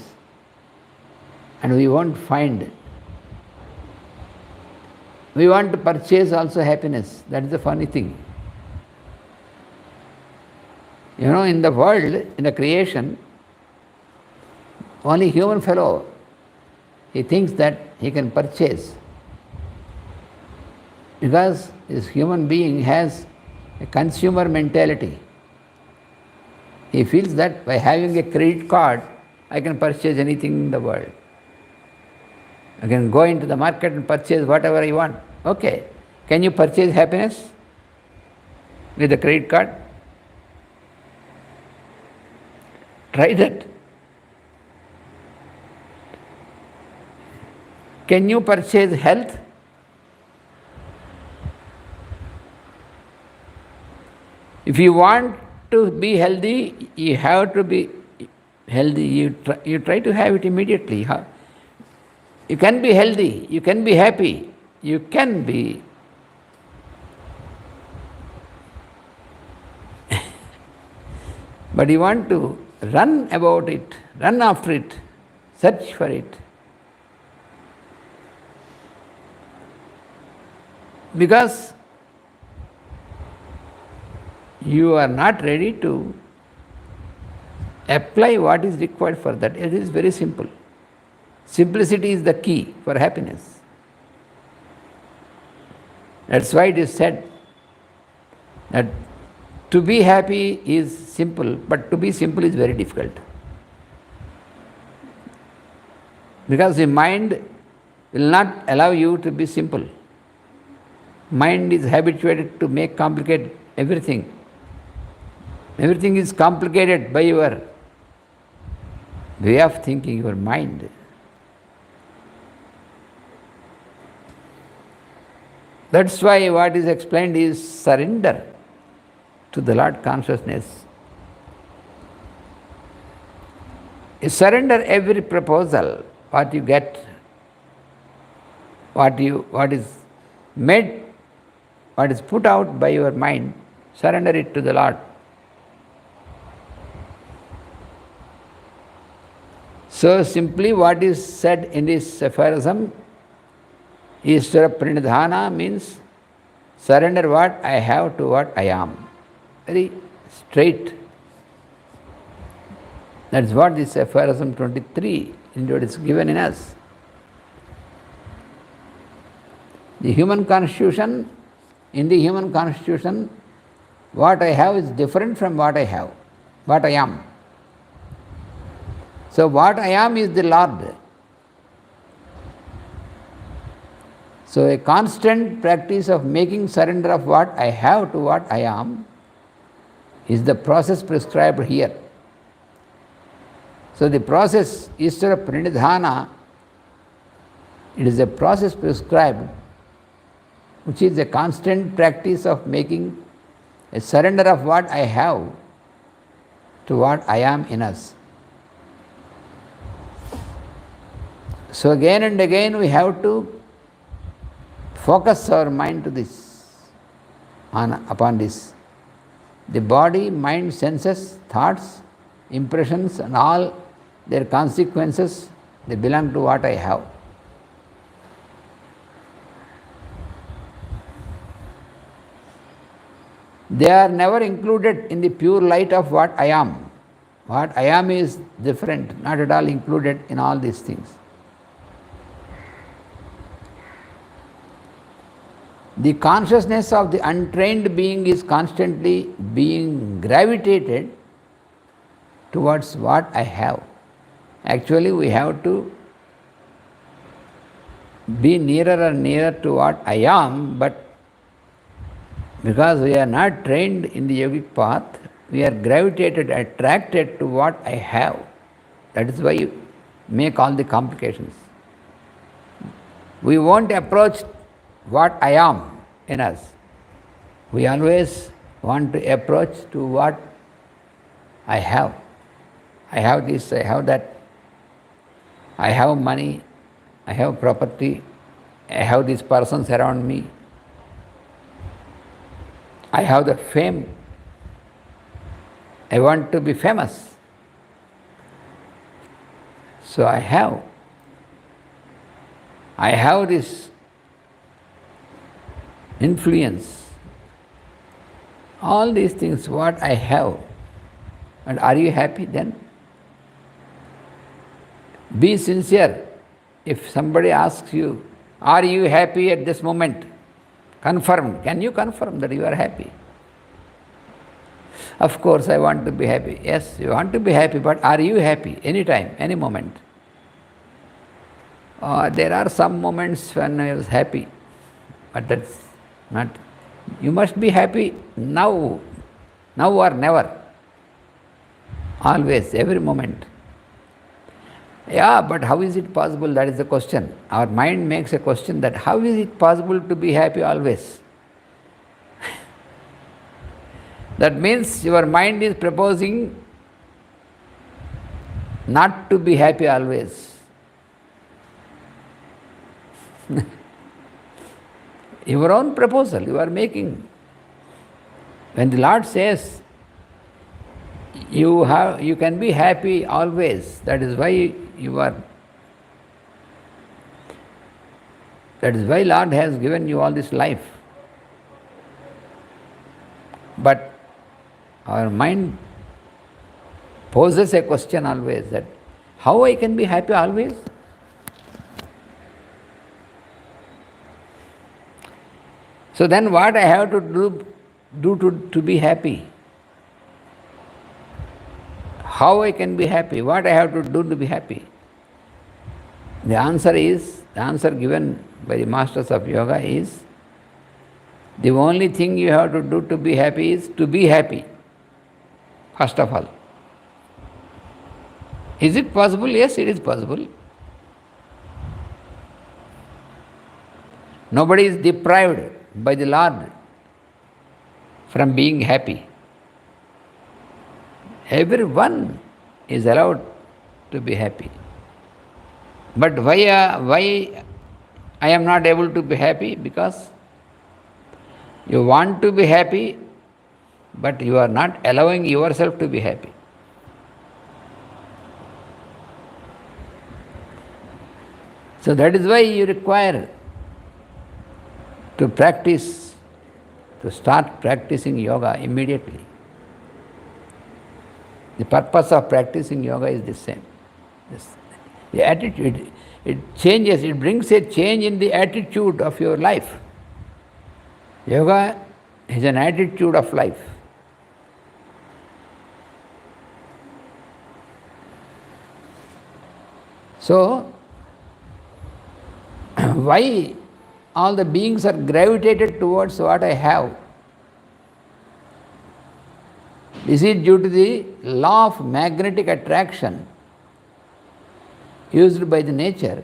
and we won't find. We want to purchase also happiness. That is the funny thing. In the world, in the creation, only human fellow, he thinks that he can purchase. Because this human being has a consumer mentality. He feels that by having a credit card, I can purchase anything in the world. I can go into the market and purchase whatever I want. Okay. Can you purchase happiness with a credit card? Try that. Can you purchase health? If you want to be healthy, you have to be healthy. You try to have it immediately. You can be healthy, you can be happy, you can be but you want to run about it, run after it, search for it. Because you are not ready to apply what is required for that. It is very simple. Simplicity is the key for happiness. That's why it is said that to be happy is simple, but to be simple is very difficult. Because the mind will not allow you to be simple. Mind is habituated to make complicated everything. Everything is complicated by your way of thinking, your mind. That's why what is explained is surrender to the Lord consciousness. You surrender every proposal, what you get, what is made, what is put out by your mind, surrender it to the Lord. So simply what is said in this aphorism, Ishvara Pranidhana means surrender what I have to what I am. Very straight. That's what this aphorism 23 is given in us. The human constitution, in the human constitution, what I have is different from what I have, what I am. So what I am is the Lord. So a constant practice of making surrender of what I have to what I am is the process prescribed here. So the process, Ishvara Pranidhana, it is a process prescribed which is a constant practice of making a surrender of what I have to what I am in us. So again and again we have to focus our mind to this, upon this. The body, mind, senses, thoughts, impressions and all their consequences, they belong to what I have. They are never included in the pure light of what I am. What I am is different, not at all included in all these things. The consciousness of the untrained being is constantly being gravitated towards what I have. Actually, we have to be nearer and nearer to what I am, but because we are not trained in the yogic path, we are gravitated, attracted to what I have. That is why you make all the complications. We won't approach what I am in us. We always want to approach to what I have. I have this, I have that. I have money, I have property, I have these persons around me. I have the fame. I want to be famous. So I have this influence. All these things, what I have. And are you happy then? Be sincere. If somebody asks you, are you happy at this moment? Confirm. Can you confirm that you are happy? Of course, I want to be happy. Yes, you want to be happy, but are you happy anytime, any moment? There are some moments when I was happy, but that's not. You must be happy now or never. Always, every moment. Yeah, but how is it possible? That is the question. Our mind makes a question that how is it possible to be happy always? That means your mind is proposing not to be happy always. Your own proposal you are making. When the Lord says you can be happy always, that is why Lord has given you all this life. But our mind poses a question always that how I can be happy always? So then what I have to do to be happy? How I can be happy? What I have to do to be happy? The answer given by the masters of yoga is, the only thing you have to do to be happy is to be happy, first of all. Is it possible? Yes, it is possible. Nobody is deprived by the Lord from being happy. Everyone is allowed to be happy. But why I am not able to be happy? Because you want to be happy, but you are not allowing yourself to be happy. So that is why you require to start practicing yoga immediately. The purpose of practicing yoga is the same. The attitude, it changes, it brings a change in the attitude of your life. Yoga is an attitude of life. So, why all the beings are gravitated towards what I have? This is due to the law of magnetic attraction used by the nature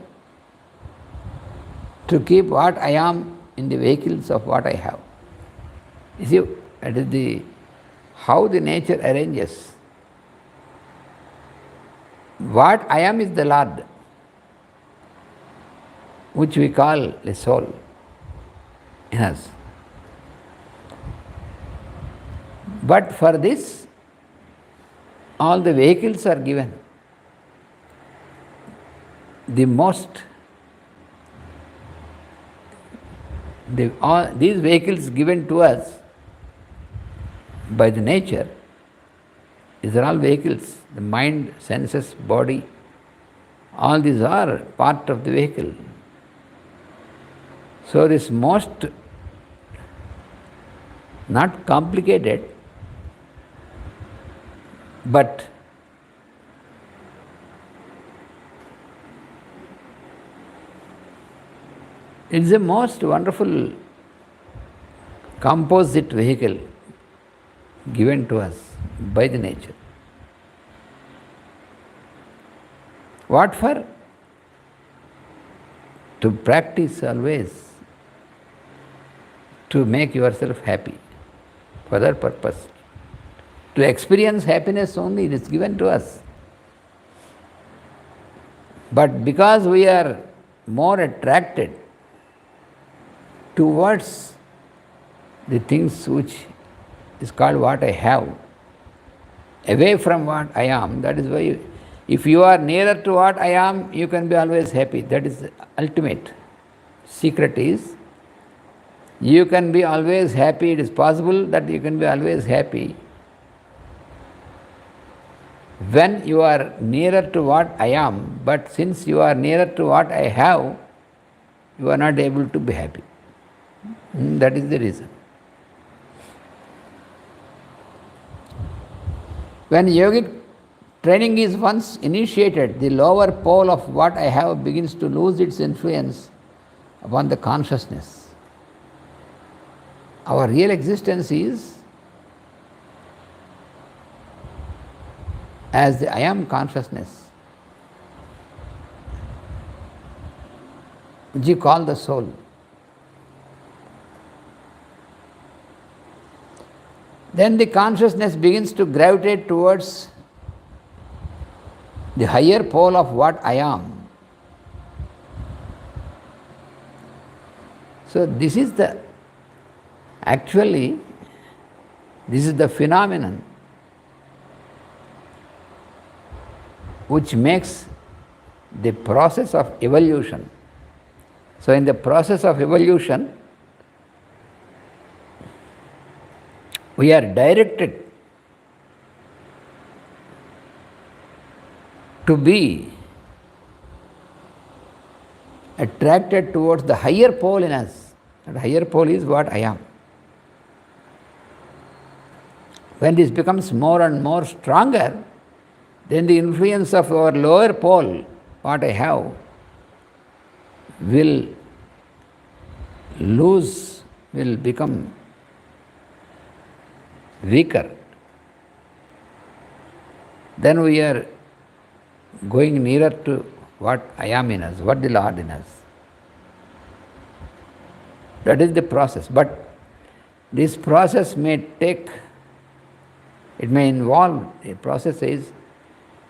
to keep what I am in the vehicles of what I have. You see, that is how the nature arranges. What I am is the Lord, which we call the soul in us. But for this, all the vehicles are given. These vehicles given to us by the nature, these are all vehicles. The mind, senses, body, all these are part of the vehicle. So this most not complicated, but it's a most wonderful composite vehicle given to us by the nature. What for? To practice always, to make yourself happy, for that purpose. To experience happiness only, it is given to us. But because we are more attracted towards the things which is called what I have, away from what I am, that is why if you are nearer to what I am, you can be always happy. That is the ultimate secret is, you can be always happy. It is possible that you can be always happy when you are nearer to what I am, but since you are nearer to what I have, you are not able to be happy. That is the reason. When yogic training is once initiated, the lower pole of what I have begins to lose its influence upon the consciousness. Our real existence is as the I am consciousness, which you call the soul. Then the consciousness begins to gravitate towards the higher pole of what I am. So this is the phenomenon which makes the process of evolution. So in the process of evolution, we are directed to be attracted towards the higher pole in us. That higher pole is what I am. When this becomes more and more stronger, then the influence of our lower pole, what I have, will become weaker. Then we are going nearer to what I am in us, what the Lord in us. That is the process. But this process may take, it may involve, the process is,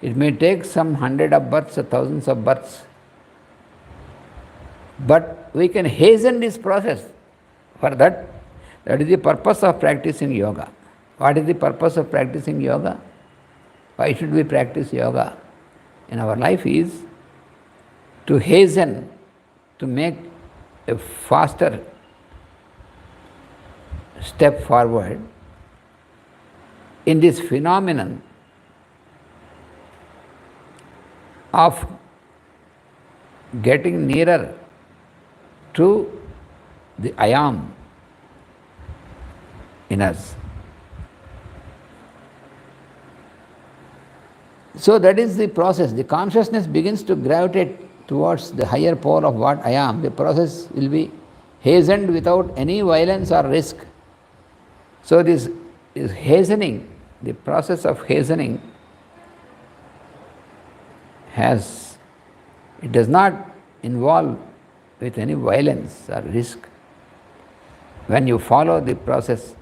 it may take some 100 of births or thousands of births. But we can hasten this process. For that is the purpose of practicing yoga. What is the purpose of practicing yoga? Why should we practice yoga in our life is to hasten, to make a faster step forward in this phenomenon of getting nearer to the I am in us. So that is the process. The consciousness begins to gravitate towards the higher pole of what I am. The process will be hastened without any violence or risk. So this is hastening, the process of hastening it does not involve with any violence or risk. When you follow the process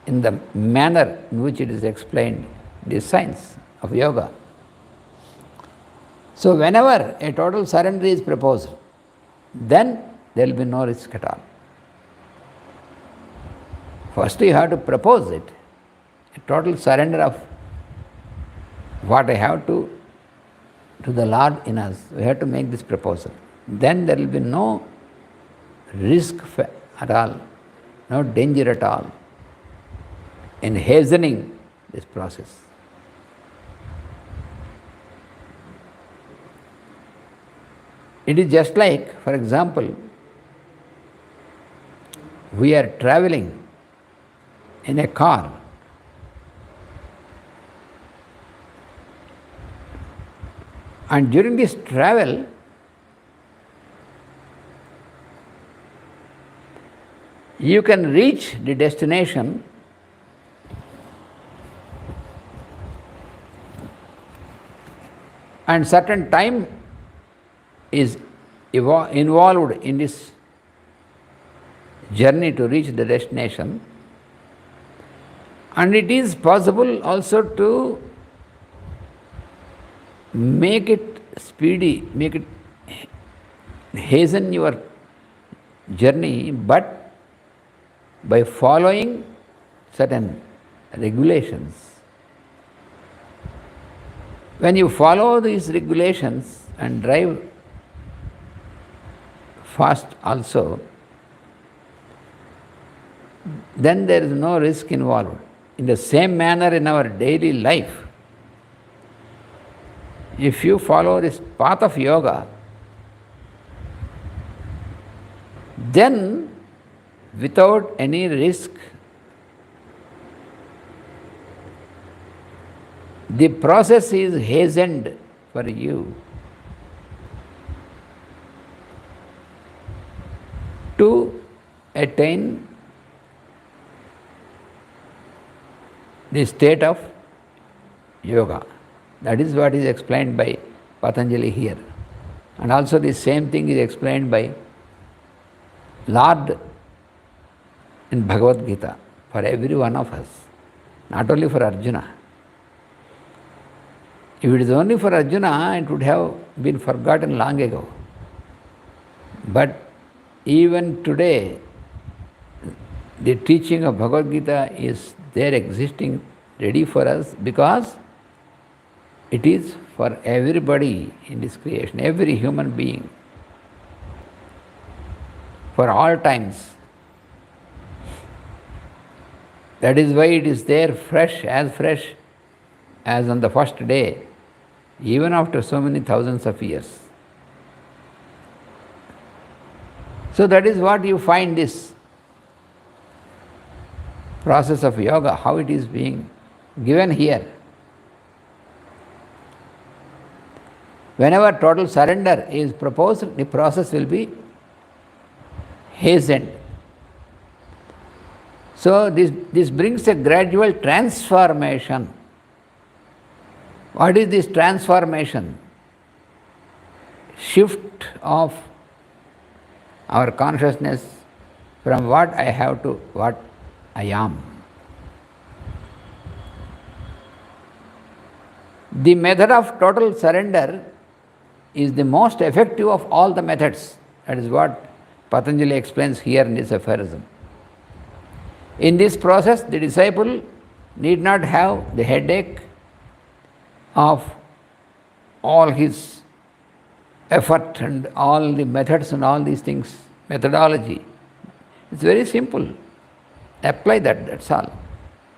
in the manner in which it is explained, the science of yoga. So whenever a total surrender is proposed, then there will be no risk at all. First you have to propose it, a total surrender of what I have to the Lord in us. We have to make this proposal. Then there will be no risk at all, no danger at all in hastening this process. It is just like, for example, we are traveling in a car. And during this travel, you can reach the destination and certain time is involved in this journey to reach the destination, and it is possible also to make it speedy, make it hasten your journey, but by following certain regulations. When you follow these regulations and drive fast also, then there is no risk involved. In the same manner in our daily life, if you follow this path of yoga, then without any risk, the process is hastened for you to attain the state of yoga. That is what is explained by Patanjali here. And also the same thing is explained by Lord in Bhagavad Gita for every one of us, not only for Arjuna. If it is only for Arjuna, it would have been forgotten long ago. But even today, the teaching of Bhagavad Gita is there existing ready for us because it is for everybody in this creation, every human being, for all times. That is why it is there fresh as on the first day, even after so many thousands of years. So that is what you find this process of yoga, how it is being given here. Whenever total surrender is proposed, the process will be hastened. So this brings a gradual transformation. What is this transformation? Shift of our consciousness from what I have to what I am. The method of total surrender is the most effective of all the methods. That is what Patanjali explains here in this aphorism. In this process, the disciple need not have the headache of all his effort and all the methods and all these things, methodology. It's very simple. Apply that, that's all.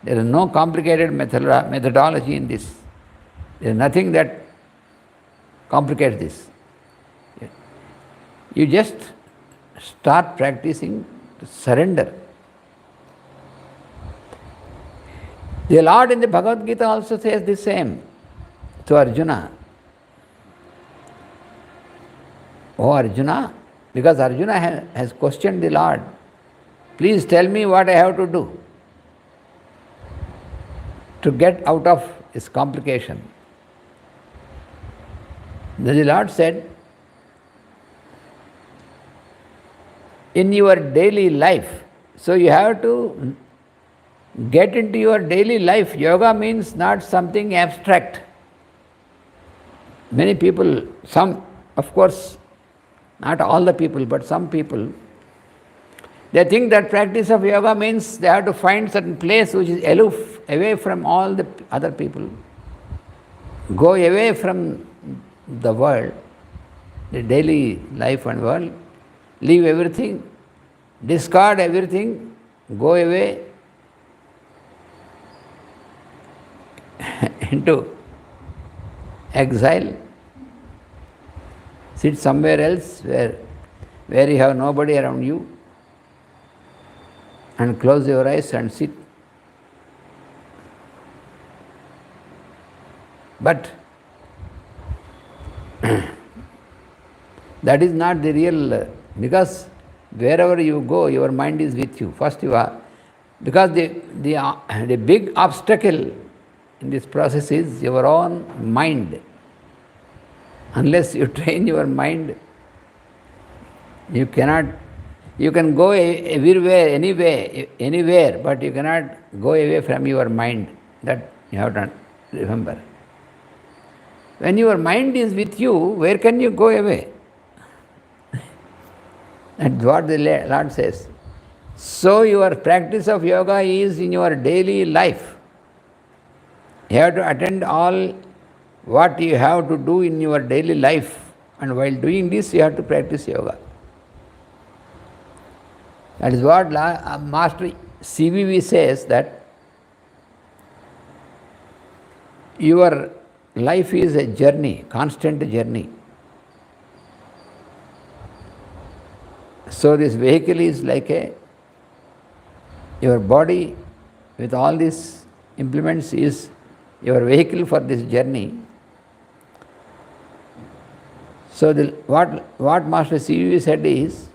There is no complicated methodology in this. There is nothing that complicates this. You just start practicing to surrender. The Lord in the Bhagavad Gita also says the same to Arjuna. Oh Arjuna, because Arjuna has questioned the Lord, please tell me what I have to do to get out of this complication. Then the Lord said, in your daily life, so you have to get into your daily life. Yoga means not something abstract. Many people, some, of course, not all the people, but some people, they think that practice of yoga means they have to find certain place which is aloof, away from all the other people. Go away from the world, the daily life and world, leave everything, discard everything, go away into exile, sit somewhere else where you have nobody around you, and close your eyes and sit But that is not the real, because wherever you go, your mind is with you. First you are, because the big obstacle in this process is your own mind. Unless you train your mind, you cannot, you can go everywhere, anywhere, but you cannot go away from your mind. That you have to remember. When your mind is with you, where can you go away? That's what the Lord says. So your practice of yoga is in your daily life. You have to attend all what you have to do in your daily life, and while doing this you have to practice yoga. That is what Master CVV says, that your life is a journey, constant journey. So this vehicle is like your body with all these implements is your vehicle for this journey. So what Master CVV said is,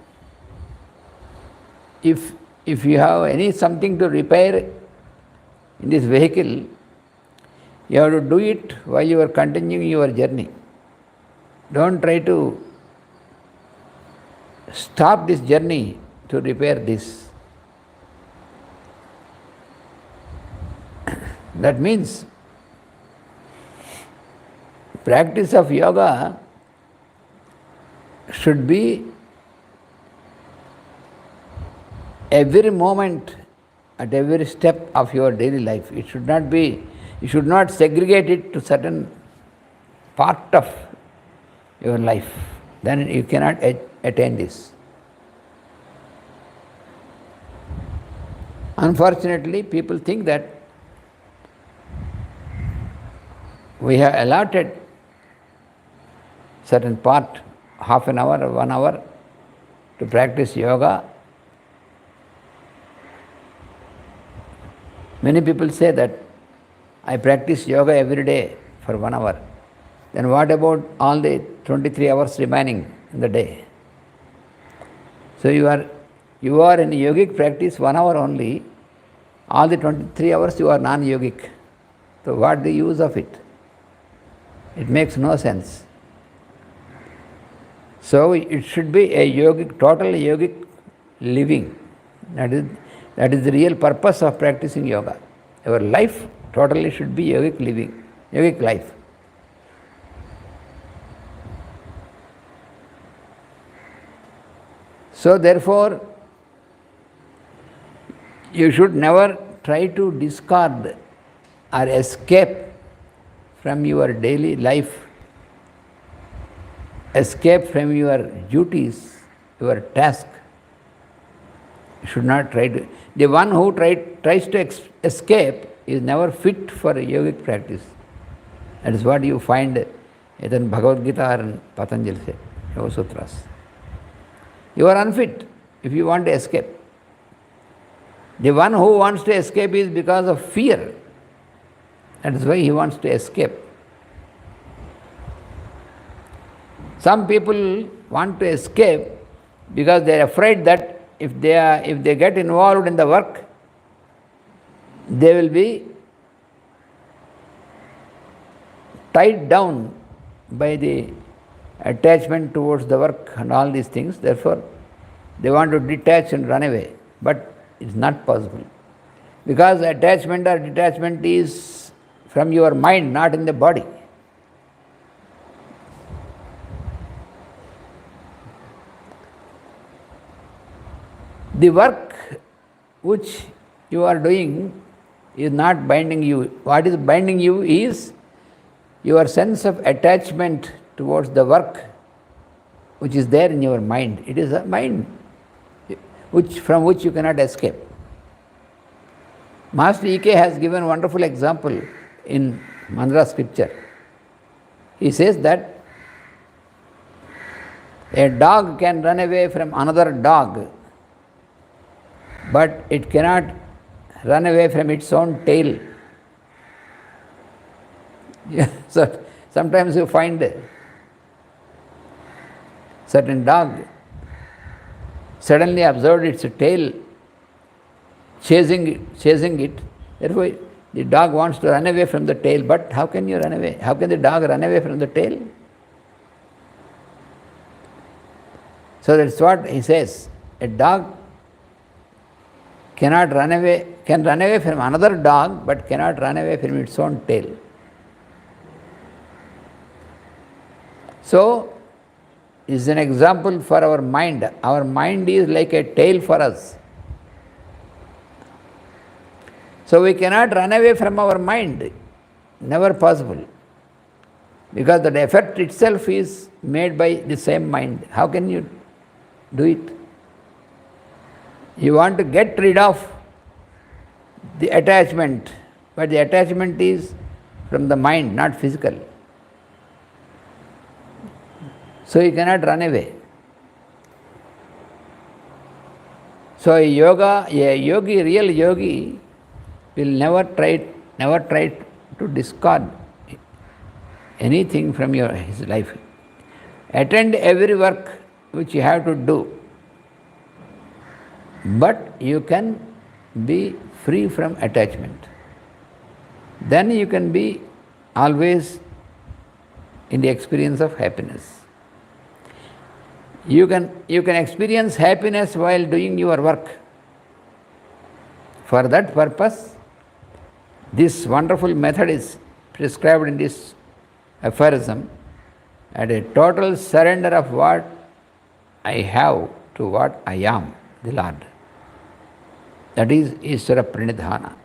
if you have something to repair in this vehicle, you have to do it while you are continuing your journey. Don't try to stop this journey to repair this. That means practice of yoga should be every moment, at every step of your daily life. It should not be, you should not segregate it to certain part of your life. Then you cannot attain this. Unfortunately, people think that we have allotted certain part, half an hour or 1 hour, to practice yoga. Many people say that I practice yoga every day for 1 hour. Then what about all the 23 hours remaining in the day? So you are in yogic practice 1 hour only. All the 23 hours you are non-yogic. So what the use of it? It makes no sense. So it should be a yogic, total yogic living. That is the real purpose of practicing yoga. Our life totally should be yogic living, yogic life. So therefore, you should never try to discard or escape from your daily life, escape from your duties, your task. You should not try to. The one who tries to escape is never fit for a yogic practice. That is what you find either in Bhagavad Gita or in Patanjali Yoga Sutras. You are unfit if you want to escape. The one who wants to escape is because of fear. That is why he wants to escape. Some people want to escape because they are afraid that if they get involved in the work, they will be tied down by the attachment towards the work and all these things. Therefore, they want to detach and run away. But it's not possible. Because attachment or detachment is from your mind, not in the body. The work which you are doing is not binding you. What is binding you is your sense of attachment towards the work which is there in your mind. It is a mind from which you cannot escape. Master E.K. has given a wonderful example in Mantra scripture. He says that a dog can run away from another dog, but it cannot run away from its own tail. Yeah, so sometimes you find a certain dog suddenly observed its tail chasing it. Therefore, the dog wants to run away from the tail. But how can you run away? How can the dog run away from the tail? So that's what he says. A dog can run away from another dog, but cannot run away from its own tail. So, is an example for our mind. Our mind is like a tail for us. So we cannot run away from our mind. Never possible. Because the effort itself is made by the same mind. How can you do it? You want to get rid of the attachment, but the attachment is from the mind, not physical. So you cannot run away. So a real yogi will never try to discard anything from his life. Attend every work which you have to do, but you can be free from attachment. Then you can be always in the experience of happiness. You can experience happiness while doing your work. For that purpose, this wonderful method is prescribed in this aphorism, and a total surrender of what I have to what I am, the Lord. That is Ishvara Pranidhana.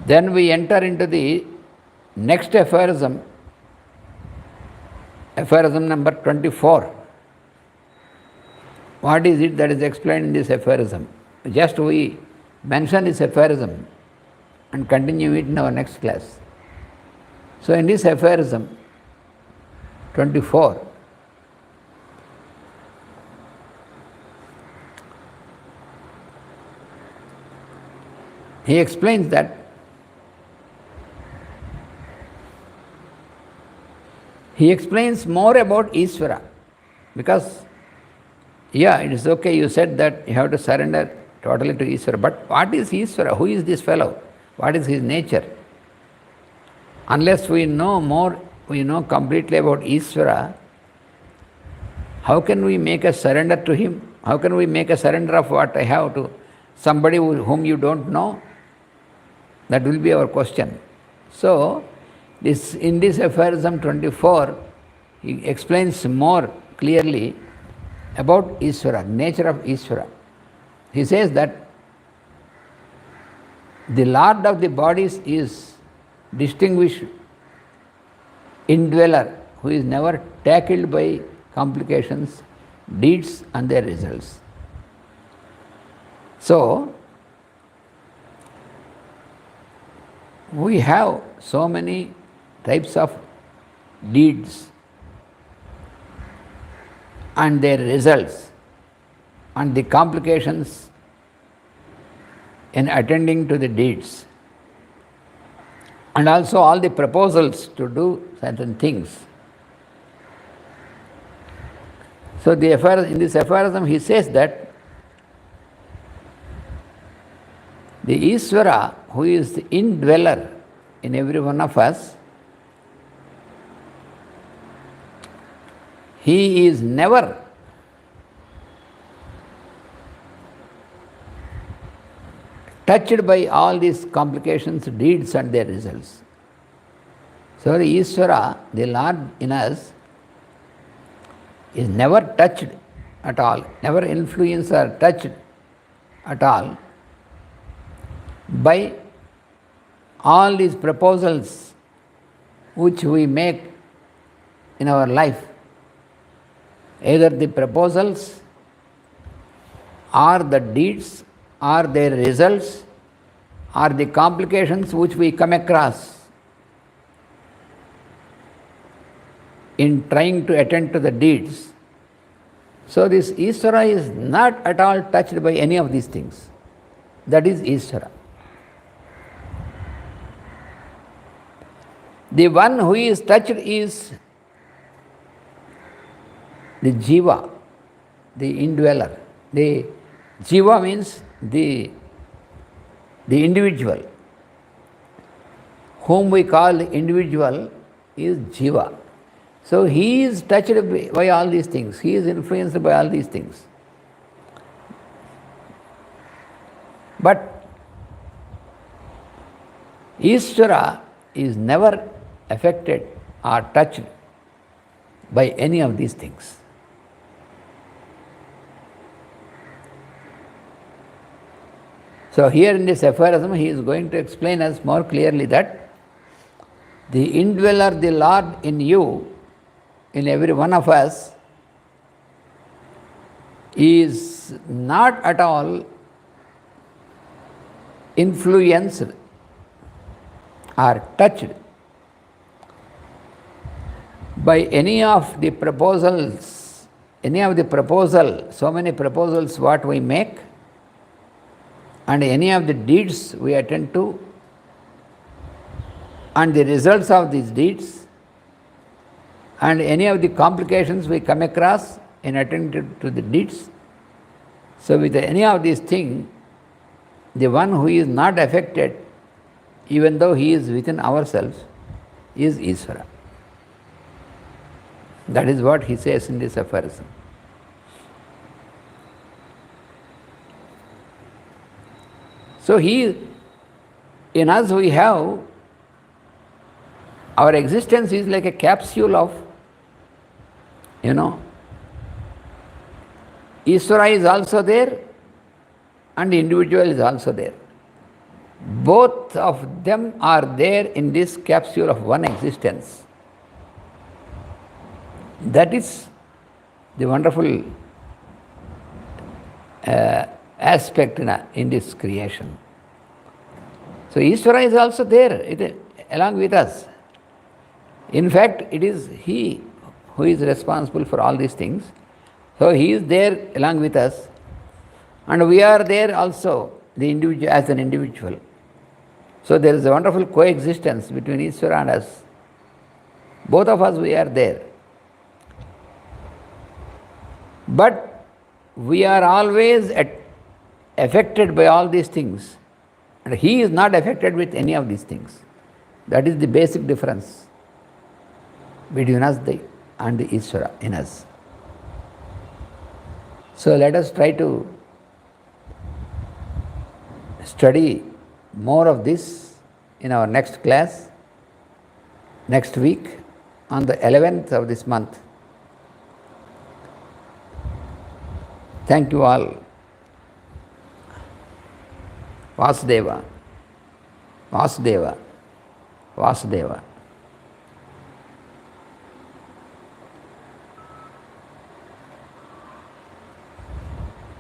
Then we enter into the next aphorism, aphorism number 24. What is it that is explained in this aphorism? Just we mention this aphorism and continue it in our next class. So in this aphorism 24, he explains that he explains more about Ishvara, because it is okay, you said that you have to surrender totally to Ishvara, but what is Ishvara? Who is this fellow? What is his nature? Unless we know more, we know completely about Ishvara, how can we make a surrender to him? How can we make a surrender of what I have to somebody whom you don't know? That will be our question. So, in this aphorism 24, he explains more clearly about Ishvara, nature of Ishvara. He says that the Lord of the bodies is distinguished indweller, who is never tackled by complications, deeds and their results. So, we have so many types of deeds and their results and the complications in attending to the deeds, and also all the proposals to do certain things. So in this aphorism he says that the Ishvara, who is the indweller in every one of us, he is never touched by all these complications, deeds and their results. So the Ishvara, the Lord in us, is never touched at all, never influenced or touched at all by all these proposals which we make in our life. Either the proposals or the deeds or their results or the complications which we come across in trying to attend to the deeds. So this Ishvara is not at all touched by any of these things. That is Ishvara. The one who is touched is the jiva, the indweller. The jiva means the individual. Whom we call individual is jiva. So he is touched by all these things. He is influenced by all these things. But Ishvara is never affected or touched by any of these things. So here in this aphorism, he is going to explain us more clearly that the indweller, the Lord in you, in every one of us, is not at all influenced or touched by any of the proposals, so many proposals what we make, and any of the deeds we attend to, and the results of these deeds, and any of the complications we come across in attending to the deeds. So with any of these things, the one who is not affected, even though he is within ourselves, is Ishvara. That is what he says in this aphorism. So in us we have, our existence is like a capsule of, Ishvara is also there and the individual is also there. Both of them are there in this capsule of one existence. That is the wonderful aspect in this creation. So Ishvara is also there along with us. In fact, it is he who is responsible for all these things. So he is there along with us, and we are there also, the individual as an individual. So there is a wonderful coexistence between Ishvara and us. Both of us, we are there. But we are always affected by all these things, and he is not affected with any of these things. That is the basic difference between us and the Ishvara in us. So let us try to study more of this in our next class, next week, on the 11th of this month. Thank you all. Vasudeva, Vasudeva, Vasudeva.